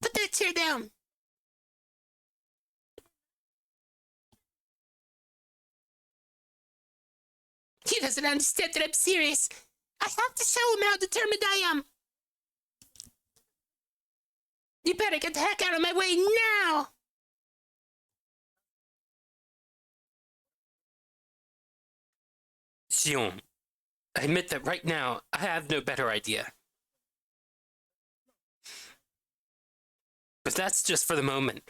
[SPEAKER 2] Put that chair down. He doesn't understand that I'm serious. I have to show him how determined I am. You better get the heck out of my way now.
[SPEAKER 1] Shion, I admit that right now I have no better idea. But that's just for the moment.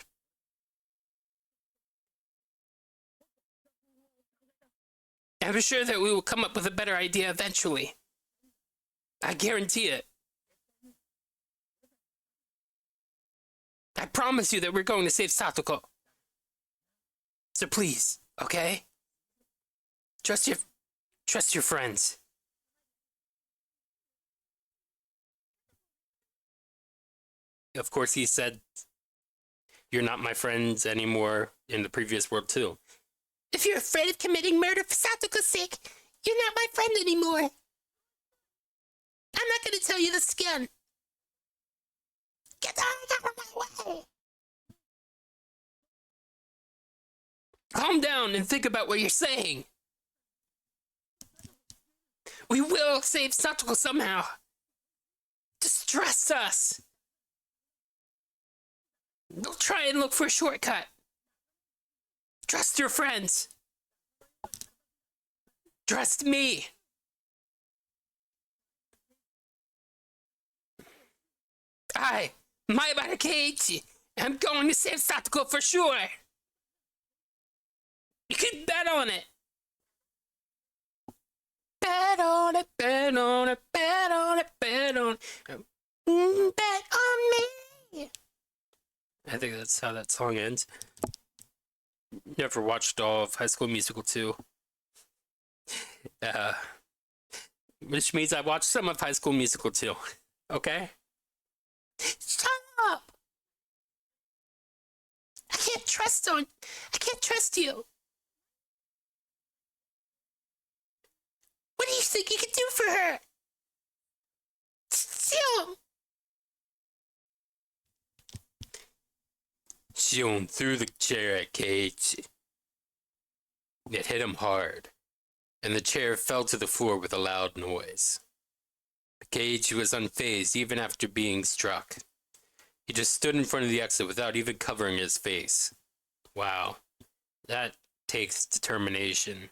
[SPEAKER 1] I'm sure that we will come up with a better idea eventually. I guarantee it. I promise you that we're going to save Satoko. So please, okay? Trust your friends. Of course, he said, "You're not my friends anymore." In the previous world too.
[SPEAKER 2] If you're afraid of committing murder for Satoko's sake, you're not my friend anymore. I'm not going to tell you this again. Get out of my way.
[SPEAKER 1] Calm down and think about what you're saying. We will save Satoko somehow. Just trust us. Don't try and look for a shortcut. Trust your friends. Trust me. Maibara Keiichi, I'm going to save Satoko for sure. You can bet on it. Bet on it, bet on it, bet on it, bet on it.
[SPEAKER 2] Bet on me.
[SPEAKER 1] I think that's how that song ends. Never watched all of High School Musical 2. Which means I watched some of High School Musical 2. Okay?
[SPEAKER 2] Shut up. I can't trust you. What do you think you can do for her? Xion!
[SPEAKER 1] Shion threw the chair at Keiichi. It hit him hard, and the chair fell to the floor with a loud noise. Keiichi was unfazed even after being struck. He just stood in front of the exit without even covering his face. Wow, that takes determination.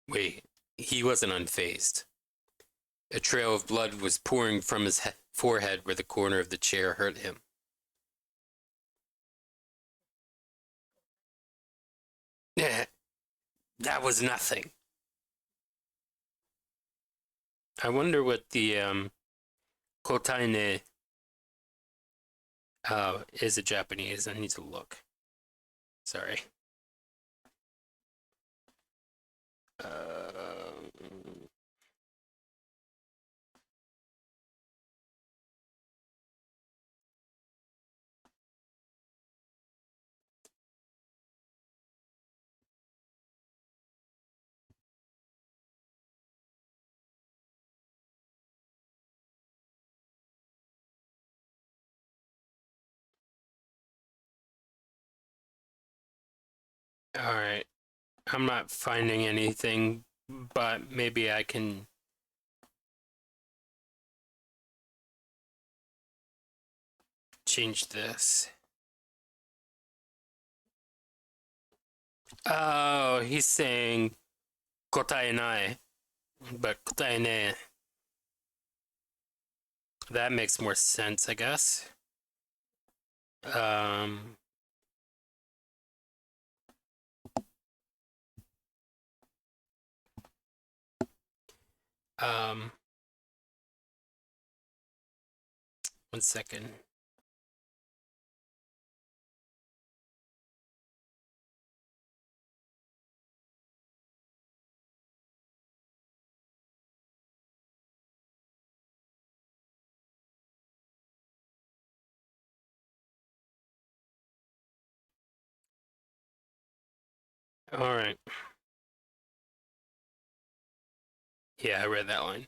[SPEAKER 1] Wait, he wasn't unfazed. A trail of blood was pouring from his forehead where the corner of the chair hurt him. That was nothing. I wonder what the kotaine is in Japanese. I need to look. Sorry. All right. I'm not finding anything, but maybe I can change this. Oh, he's saying kotae nai, but kotae ne. That makes more sense, I guess. Um, um, 1 second. All right. Yeah, I read that line.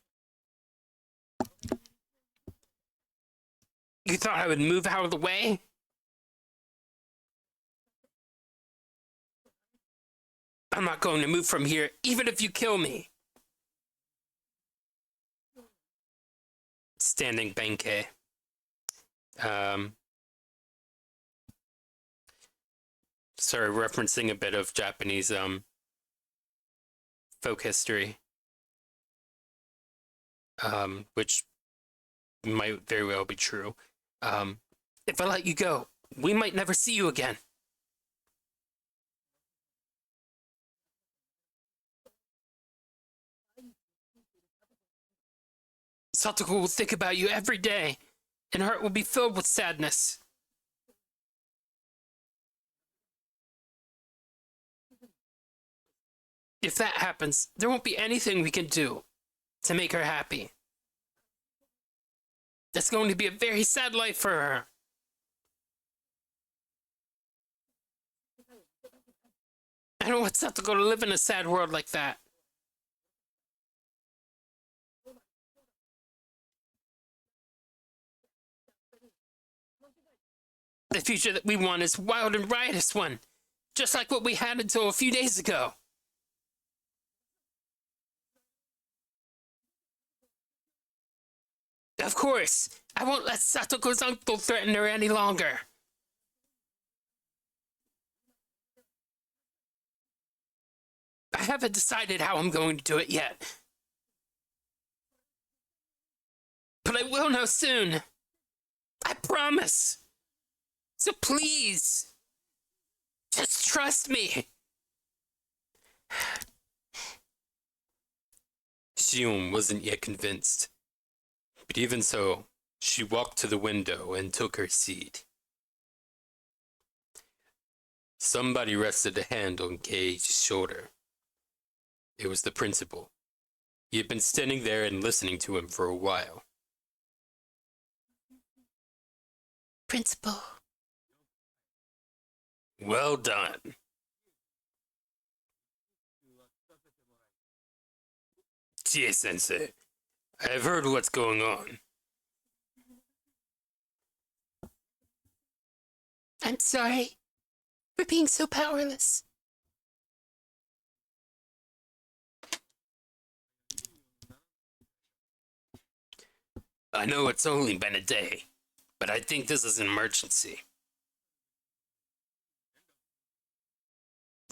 [SPEAKER 1] You thought I would move out of the way? I'm not going to move from here, even if you kill me. Standing Benkei. Sorry, referencing a bit of Japanese folk history, which might very well be true. If I let you go, we might never see you again. Satoko will think about you every day, and her heart will be filled with sadness. If that happens, there won't be anything we can do to make her happy. That's going to be a very sad life for her. I don't want Satoko to live in a sad world like that. The future that we want is wild and riotous one, just like what we had until a few days ago. Of course, I won't let Satoko's uncle threaten her any longer. I haven't decided how I'm going to do it yet. But I will know soon. I promise. So please, just trust me. Shion wasn't yet convinced. But even so, she walked to the window and took her seat. Somebody rested a hand on Keiichi's shoulder. It was the principal. He had been standing there and listening to him for a while.
[SPEAKER 2] Principal.
[SPEAKER 1] Well done. Chie-sensei, I've heard what's going on.
[SPEAKER 2] I'm sorry for being so powerless.
[SPEAKER 1] I know it's only been a day, but I think this is an emergency.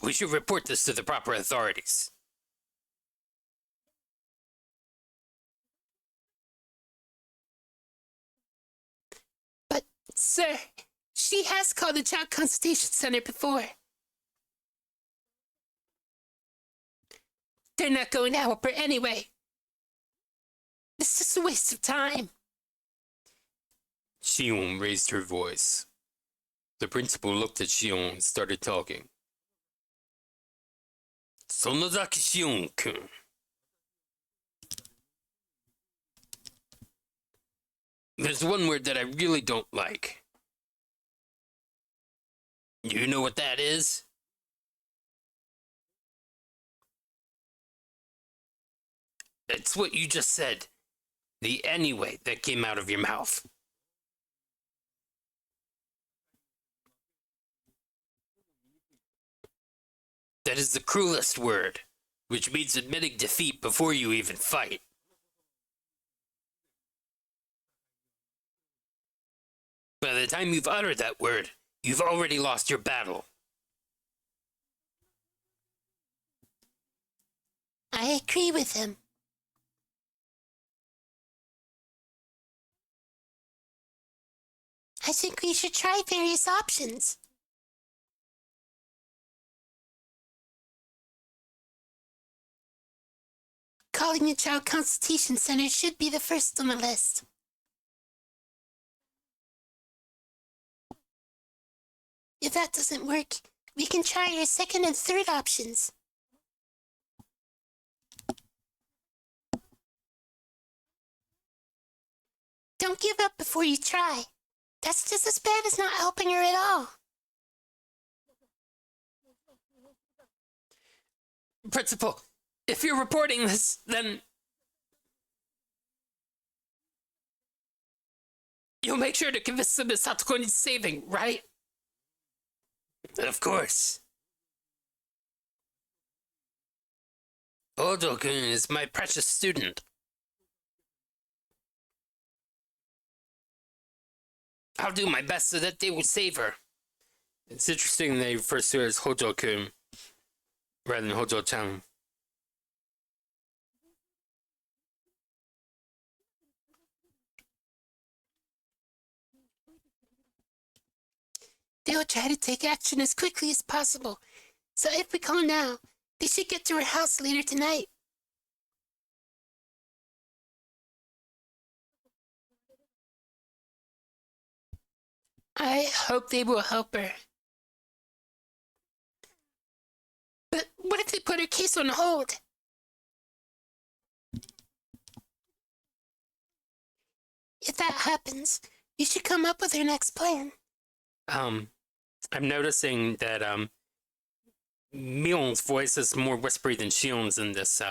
[SPEAKER 1] We should report this to the proper authorities.
[SPEAKER 2] But, sir, she has called the Child Consultation Center before. They're not going to help her anyway. It's just a waste of time.
[SPEAKER 1] Shion raised her voice. The principal looked at Shion and started talking. Sonozaki Shion-kun. There's one word that I really don't like. You know what that is? It's what you just said. The anyway that came out of your mouth. That is the cruelest word, which means admitting defeat before you even fight. By the time you've uttered that word, you've already lost your battle.
[SPEAKER 2] I agree with him. I think we should try various options. Calling the Child Consultation Center should be the first on the list. If that doesn't work, we can try our second and third options. Don't give up before you try. That's just as bad as not helping her at all.
[SPEAKER 1] Principal, if you're reporting this, then you'll make sure to convince them that Satoko needs saving, right? Of course. Odo-kun is my precious student. I'll do my best so that they will save her. It's interesting they refer to her as Hojo-kun rather than Hojo-chan.
[SPEAKER 2] They'll try to take action as quickly as possible. So if we call now, they should get to her house later tonight. I hope they will help her. But what if they put her case on hold? If that happens, you should come up with your next plan.
[SPEAKER 1] I'm noticing that Mion's voice is more whispery than Shion's in this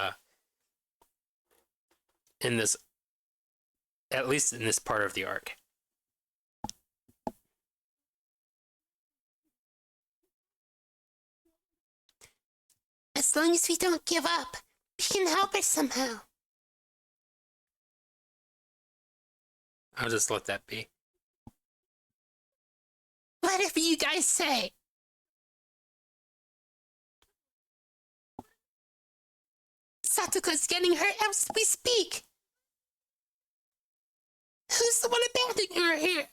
[SPEAKER 1] at least in this part of the arc.
[SPEAKER 2] As long as we don't give up, we can help her somehow.
[SPEAKER 1] I'll just let that be.
[SPEAKER 2] Whatever you guys say. Satoko's getting hurt as we speak. Who's the one abandoning her here?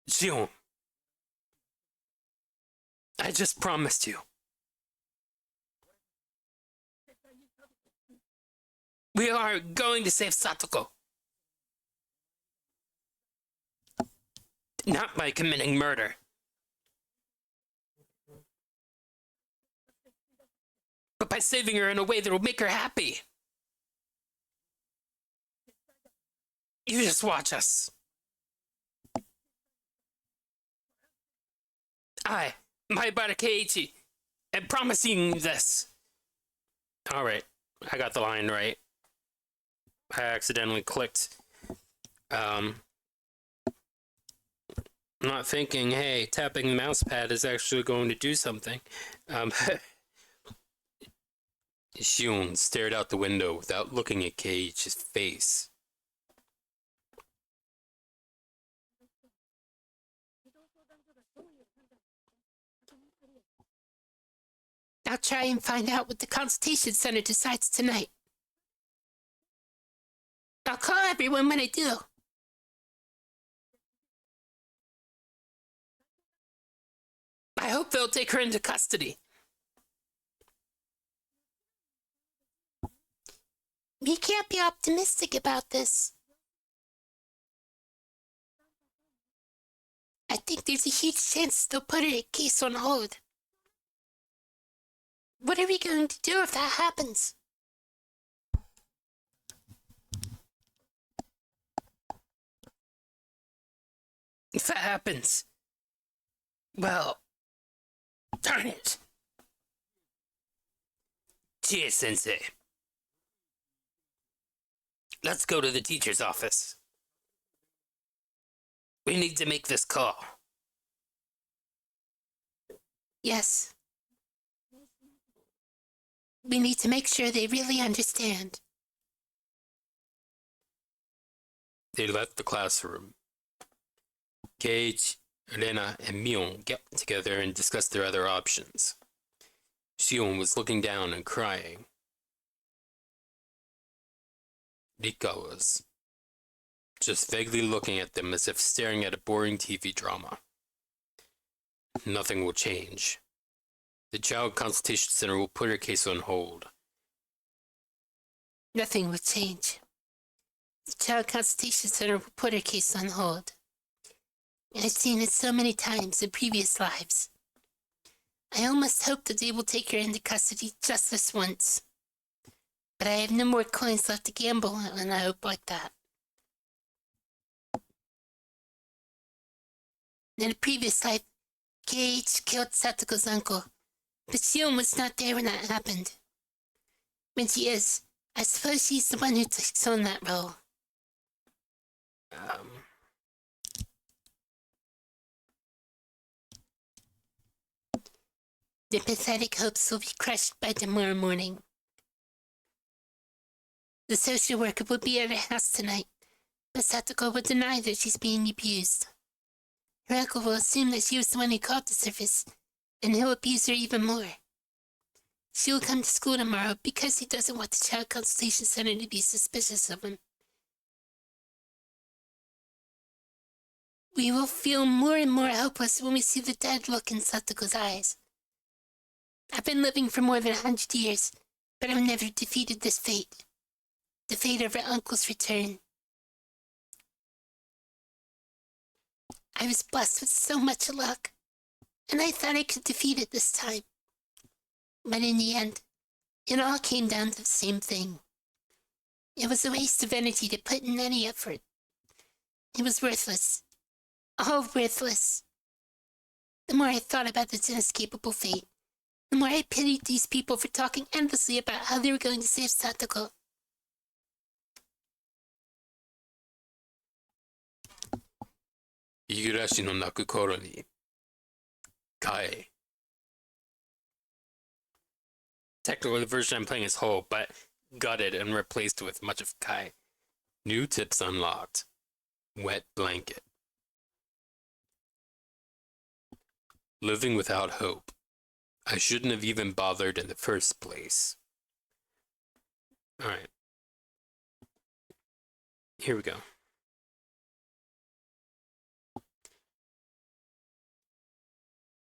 [SPEAKER 1] Shion, I just promised you. We are going to save Satoko. Not by committing murder. But by saving her in a way that will make her happy. You just watch us. I, Maibara Keiichi, am promising you this. Alright, I got the line right. I accidentally clicked. Not thinking, hey, tapping the mouse pad is actually going to do something. Shion stared out the window without looking at Keiichi's face.
[SPEAKER 2] I'll try and find out what the consultation center decides tonight. I'll call everyone when I do.
[SPEAKER 1] I hope they'll take her into custody.
[SPEAKER 2] We can't be optimistic about this. I think there's a huge chance they'll put her case on hold. What are we going to do if that happens?
[SPEAKER 1] If that happens, well, darn it. Chie-sensei. Let's go to the teacher's office. We need to make this call.
[SPEAKER 2] Yes. We need to make sure they really understand.
[SPEAKER 1] They left the classroom. Keiichi, Rena, and Mion get together and discuss their other options. Shion was looking down and crying. Rika was just vaguely looking at them as if staring at a boring TV drama. Nothing will change. The Child Consultation Center will put her case on hold.
[SPEAKER 2] Nothing will change. The Child Consultation Center will put her case on hold. I've seen it so many times in previous lives. I almost hope that they will take her into custody just this once. But I have no more coins left to gamble on a hope like that. In a previous life, Keiichi killed Satoko's uncle, but Shion was not there when that happened. When she is, I suppose she's the one who takes on that role. The pathetic hopes will be crushed by tomorrow morning. The social worker will be at her house tonight, but Satoko will deny that she's being abused. Her uncle will assume that she was the one who called the service, and he'll abuse her even more. She will come to school tomorrow because he doesn't want the Child Consultation Center to be suspicious of him. We will feel more and more helpless when we see the dead look in Satoko's eyes. I've been living for more than 100 years, but I've never defeated this fate. The fate of her uncle's return. I was blessed with so much luck, and I thought I could defeat it this time. But in the end, it all came down to the same thing. It was a waste of energy to put in any effort. It was worthless. All worthless. The more I thought about this inescapable fate, the more I pitied these people for talking endlessly about how they were going to save Satoko.
[SPEAKER 1] 五十嵐の泣く頃に、Kai. Technically, the version I'm playing is whole, but gutted and replaced with much of Kai. New tips unlocked. Wet blanket. Living without hope. I shouldn't have even bothered in the first place. Alright. Here we go.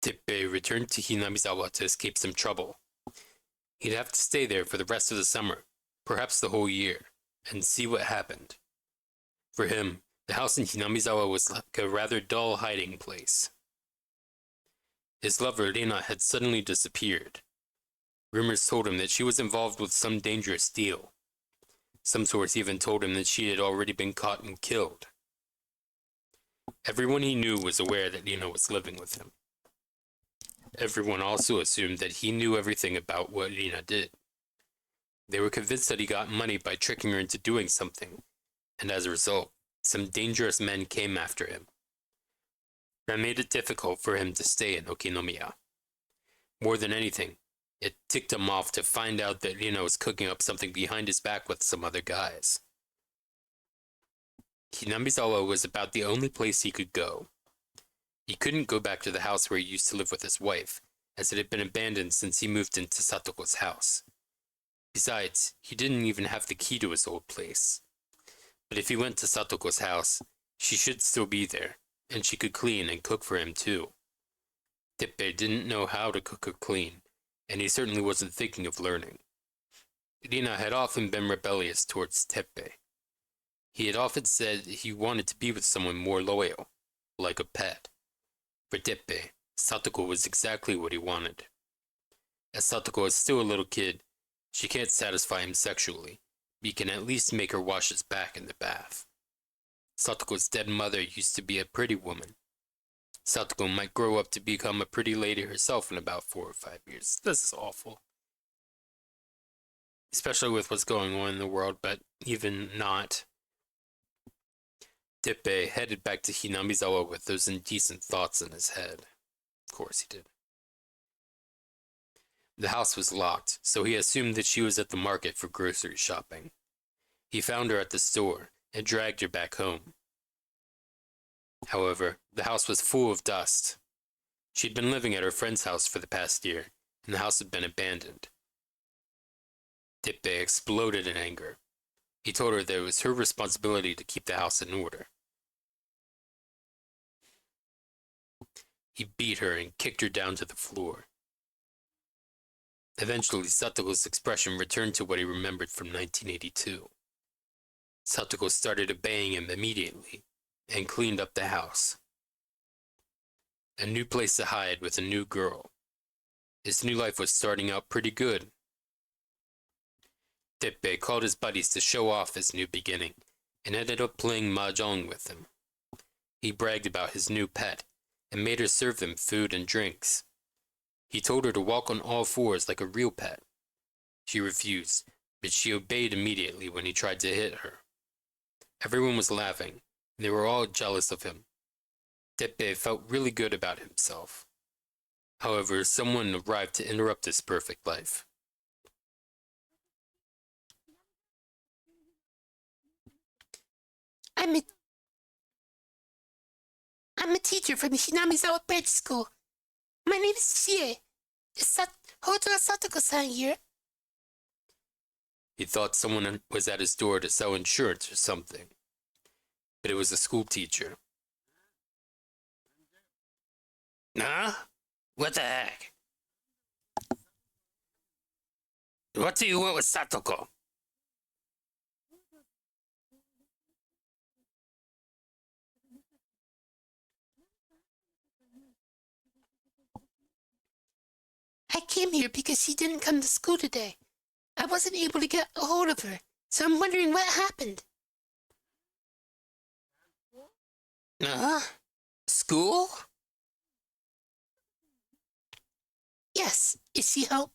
[SPEAKER 1] Teppei returned to Hinamizawa to escape some trouble. He'd have to stay there for the rest of the summer, perhaps the whole year, and see what happened. For him, the house in Hinamizawa was like a rather dull hiding place. His lover, Rina, had suddenly disappeared. Rumors told him that she was involved with some dangerous deal. Some source even told him that she had already been caught and killed. Everyone he knew was aware that Rina was living with him. Everyone also assumed that he knew everything about what Rina did. They were convinced that he got money by tricking her into doing something, and as a result, some dangerous men came after him. That made it difficult for him to stay in Okinomiya. More than anything, it ticked him off to find out that Rina was cooking up something behind his back with some other guys. Hinamizawa was about the only place he could go. He couldn't go back to the house where he used to live with his wife, as it had been abandoned since he moved into Satoko's house. Besides, he didn't even have the key to his old place. But if he went to Satoko's house, she should still be there, and she could clean and cook for him too. Teppei didn't know how to cook or clean, and he certainly wasn't thinking of learning. Rina had often been rebellious towards Teppei. He had often said he wanted to be with someone more loyal, like a pet. For Teppei, Satoko was exactly what he wanted. As Satoko is still a little kid, she can't satisfy him sexually, but he can at least make her wash his back in the bath. Satoko's dead mother used to be a pretty woman. Satoko might grow up to become a pretty lady herself in about 4 or 5 years. This is awful. Especially with what's going on in the world, but even not. Teppei headed back to Hinamizawa with those indecent thoughts in his head. Of course he did. The house was locked, so he assumed that she was at the market for grocery shopping. He found her at the store and dragged her back home. However, the house was full of dust. She'd been living at her friend's house for the past year, and the house had been abandoned. Teppei exploded in anger. He told her that it was her responsibility to keep the house in order. He beat her and kicked her down to the floor. Eventually, Satoko's expression returned to what he remembered from 1982. Satoko started obeying him immediately and cleaned up the house. A new place to hide with a new girl. His new life was starting out pretty good. Teppei called his buddies to show off his new beginning and ended up playing mahjong with them. He bragged about his new pet and made her serve them food and drinks. He told her to walk on all fours like a real pet. She refused, but she obeyed immediately when he tried to hit her. Everyone was laughing, and they were all jealous of him. Teppei felt really good about himself. However, someone arrived to interrupt his perfect life.
[SPEAKER 2] I'm a teacher from the Hinamizawa Bridge School. My name is Chie. Is Hojo Satoko-san here?
[SPEAKER 1] He thought someone was at his door to sell insurance or something, but it was a school teacher. Huh? What the heck? What do you want with Satoko?
[SPEAKER 2] I came here because she didn't come to school today. I wasn't able to get a hold of her, so I'm wondering what happened.
[SPEAKER 1] School?
[SPEAKER 2] Yes, is she home?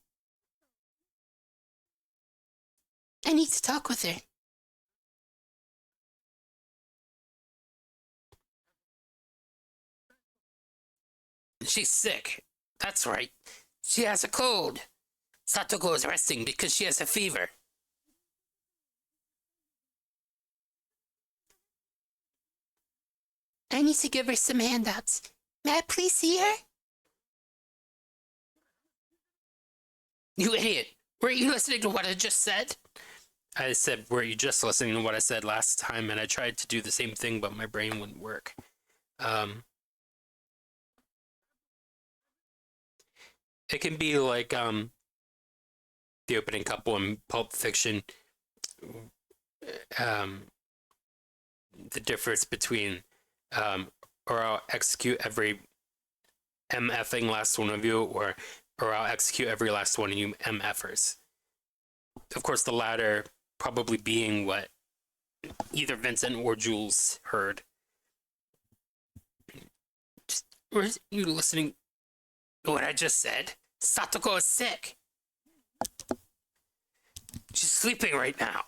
[SPEAKER 2] I need to talk with her.
[SPEAKER 1] She's sick. That's right. She has a cold. Satoko is resting because she has a fever.
[SPEAKER 2] I need to give her some handouts. May I please see her?
[SPEAKER 1] You idiot! Were you listening to what I just said? I said, were you just listening to what I said last time? And I tried to do the same thing, but my brain wouldn't work. It can be like the opening couple in Pulp Fiction. The difference between or I'll execute every MFing last one of you, or I'll execute every last one of you MFers. Of course, the latter probably being what either Vincent or Jules heard. Were you listening to what I just said? Satoko is sick. She's sleeping right now.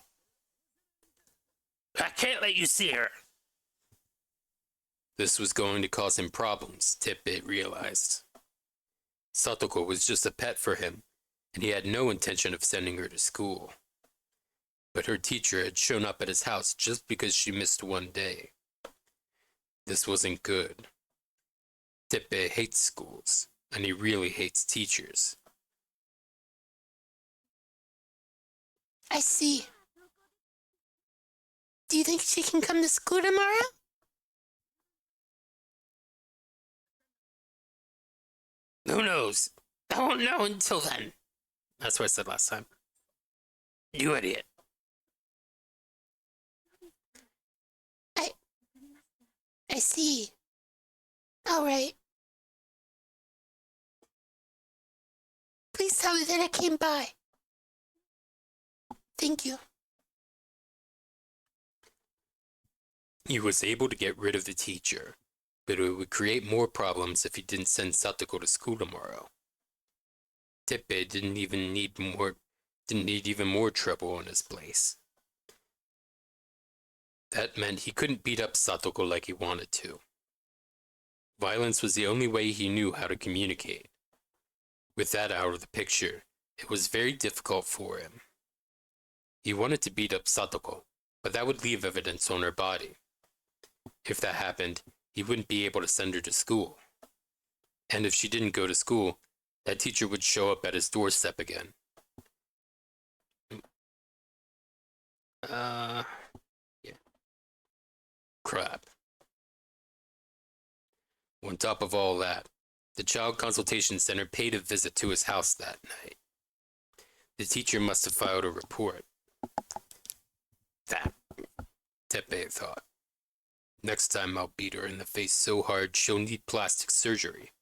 [SPEAKER 1] I can't let you see her. This was going to cause him problems, Teppei realized. Satoko was just a pet for him, and he had no intention of sending her to school. But her teacher had shown up at his house just because she missed one day. This wasn't good. Teppei hates schools, and he really hates teachers.
[SPEAKER 2] I see. Do you think she can come to school tomorrow?
[SPEAKER 1] Who knows? I won't know until then. That's what I said last time. You idiot.
[SPEAKER 2] I see. All right. Please tell her that I came by. Thank you.
[SPEAKER 1] He was able to get rid of the teacher, but it would create more problems if he didn't send Satoko to school tomorrow. Teppei didn't need even more trouble on his place. That meant he couldn't beat up Satoko like he wanted to. Violence was the only way he knew how to communicate. With that out of the picture, it was very difficult for him. He wanted to beat up Satoko, but that would leave evidence on her body. If that happened, he wouldn't be able to send her to school. And if she didn't go to school, that teacher would show up at his doorstep again. Yeah. Crap. On top of all that, the Child Consultation Center paid a visit to his house that night. The teacher must have filed a report. That, Teppei thought. Next time I'll beat her in the face so hard she'll need plastic surgery.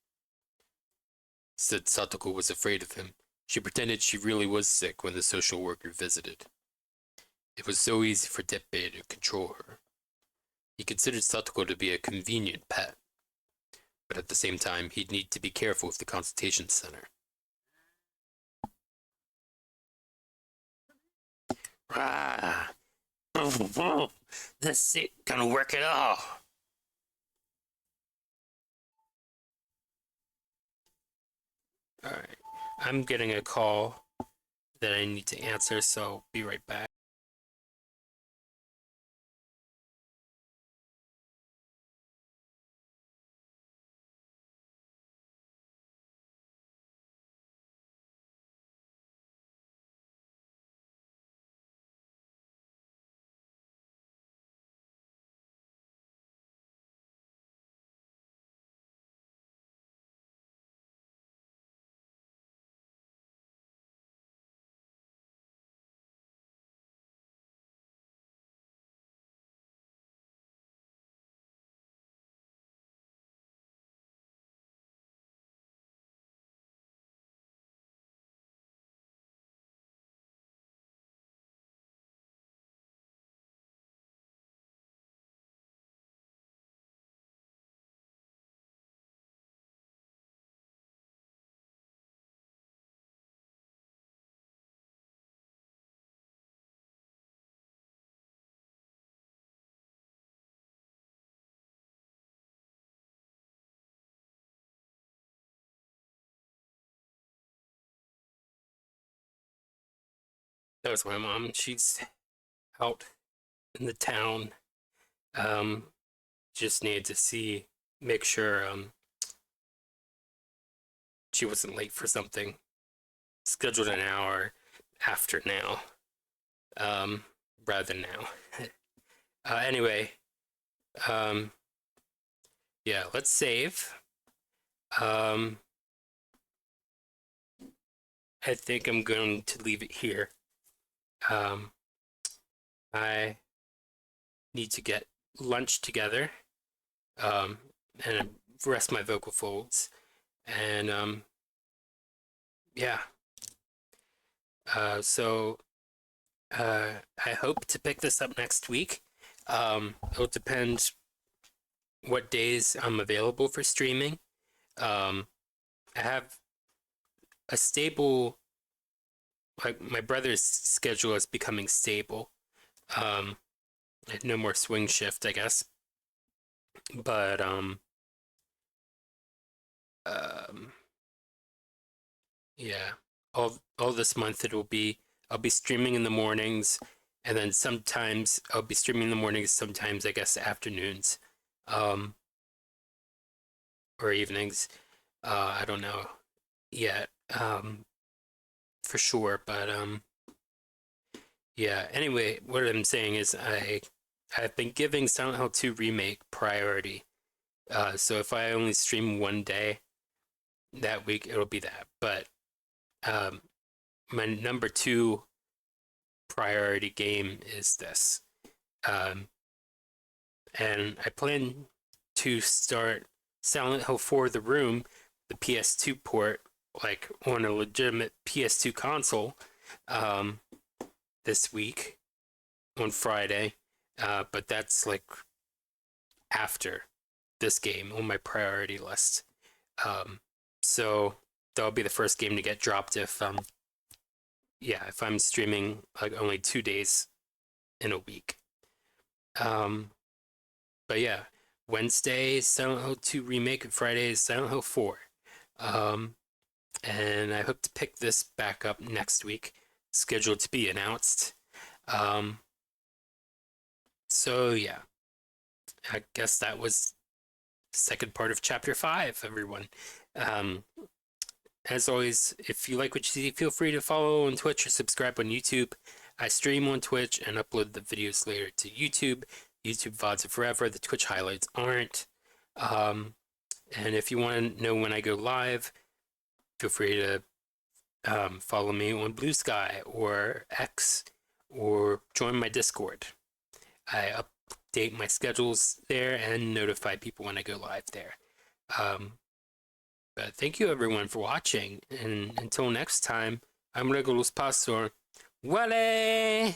[SPEAKER 1] Said Satoko was afraid of him. She pretended she really was sick when the social worker visited. It was so easy for Teppei to control her. He considered Satoko to be a convenient pet, but at the same time he'd need to be careful with the consultation center. Ah, this ain't gonna work at all. Alright, I'm getting a call that I need to answer, so I'll be right back. That was my mom. She's out in the town. Just needed to make sure she wasn't late for something. Scheduled an hour after now, rather than now. Anyway, yeah, let's save. I think I'm going to leave it here. I need to get lunch together, and rest my vocal folds, and yeah. So I hope to pick this up next week. It'll depend what days I'm available for streaming. I have a stable, like my brother's schedule is becoming stable. No more swing shift, I guess. But yeah, all this month I'll be streaming in the mornings, and then sometimes I'll be streaming in the mornings, sometimes I guess afternoons, or evenings. I don't know yet, for sure, but yeah. Anyway, what I'm saying is I've been giving Silent Hill 2 Remake priority. So if I only stream one day that week, it'll be that. But my number 2 priority game is this. And I plan to start Silent Hill 4 The Room, the PS2 port, like on a legitimate PS2 console, this week on Friday. But that's like after this game on my priority list. So that'll be the first game to get dropped if if I'm streaming like only 2 days in a week. But yeah, Wednesday Silent Hill 2 Remake, and Friday is Silent Hill 4. And I hope to pick this back up next week, scheduled to be announced. So yeah, I guess that was the second part of chapter 5, everyone. As always, if you like what you see, feel free to follow on Twitch or subscribe on YouTube. I stream on Twitch and upload the videos later to YouTube. YouTube VODs are forever. The Twitch highlights aren't. And if you want to know when I go live, feel free to follow me on Blue Sky or X, or join my Discord. I update my schedules there and notify people when I go live there. But thank you everyone for watching, and until next time, I'm Regulus Pastor. Wale!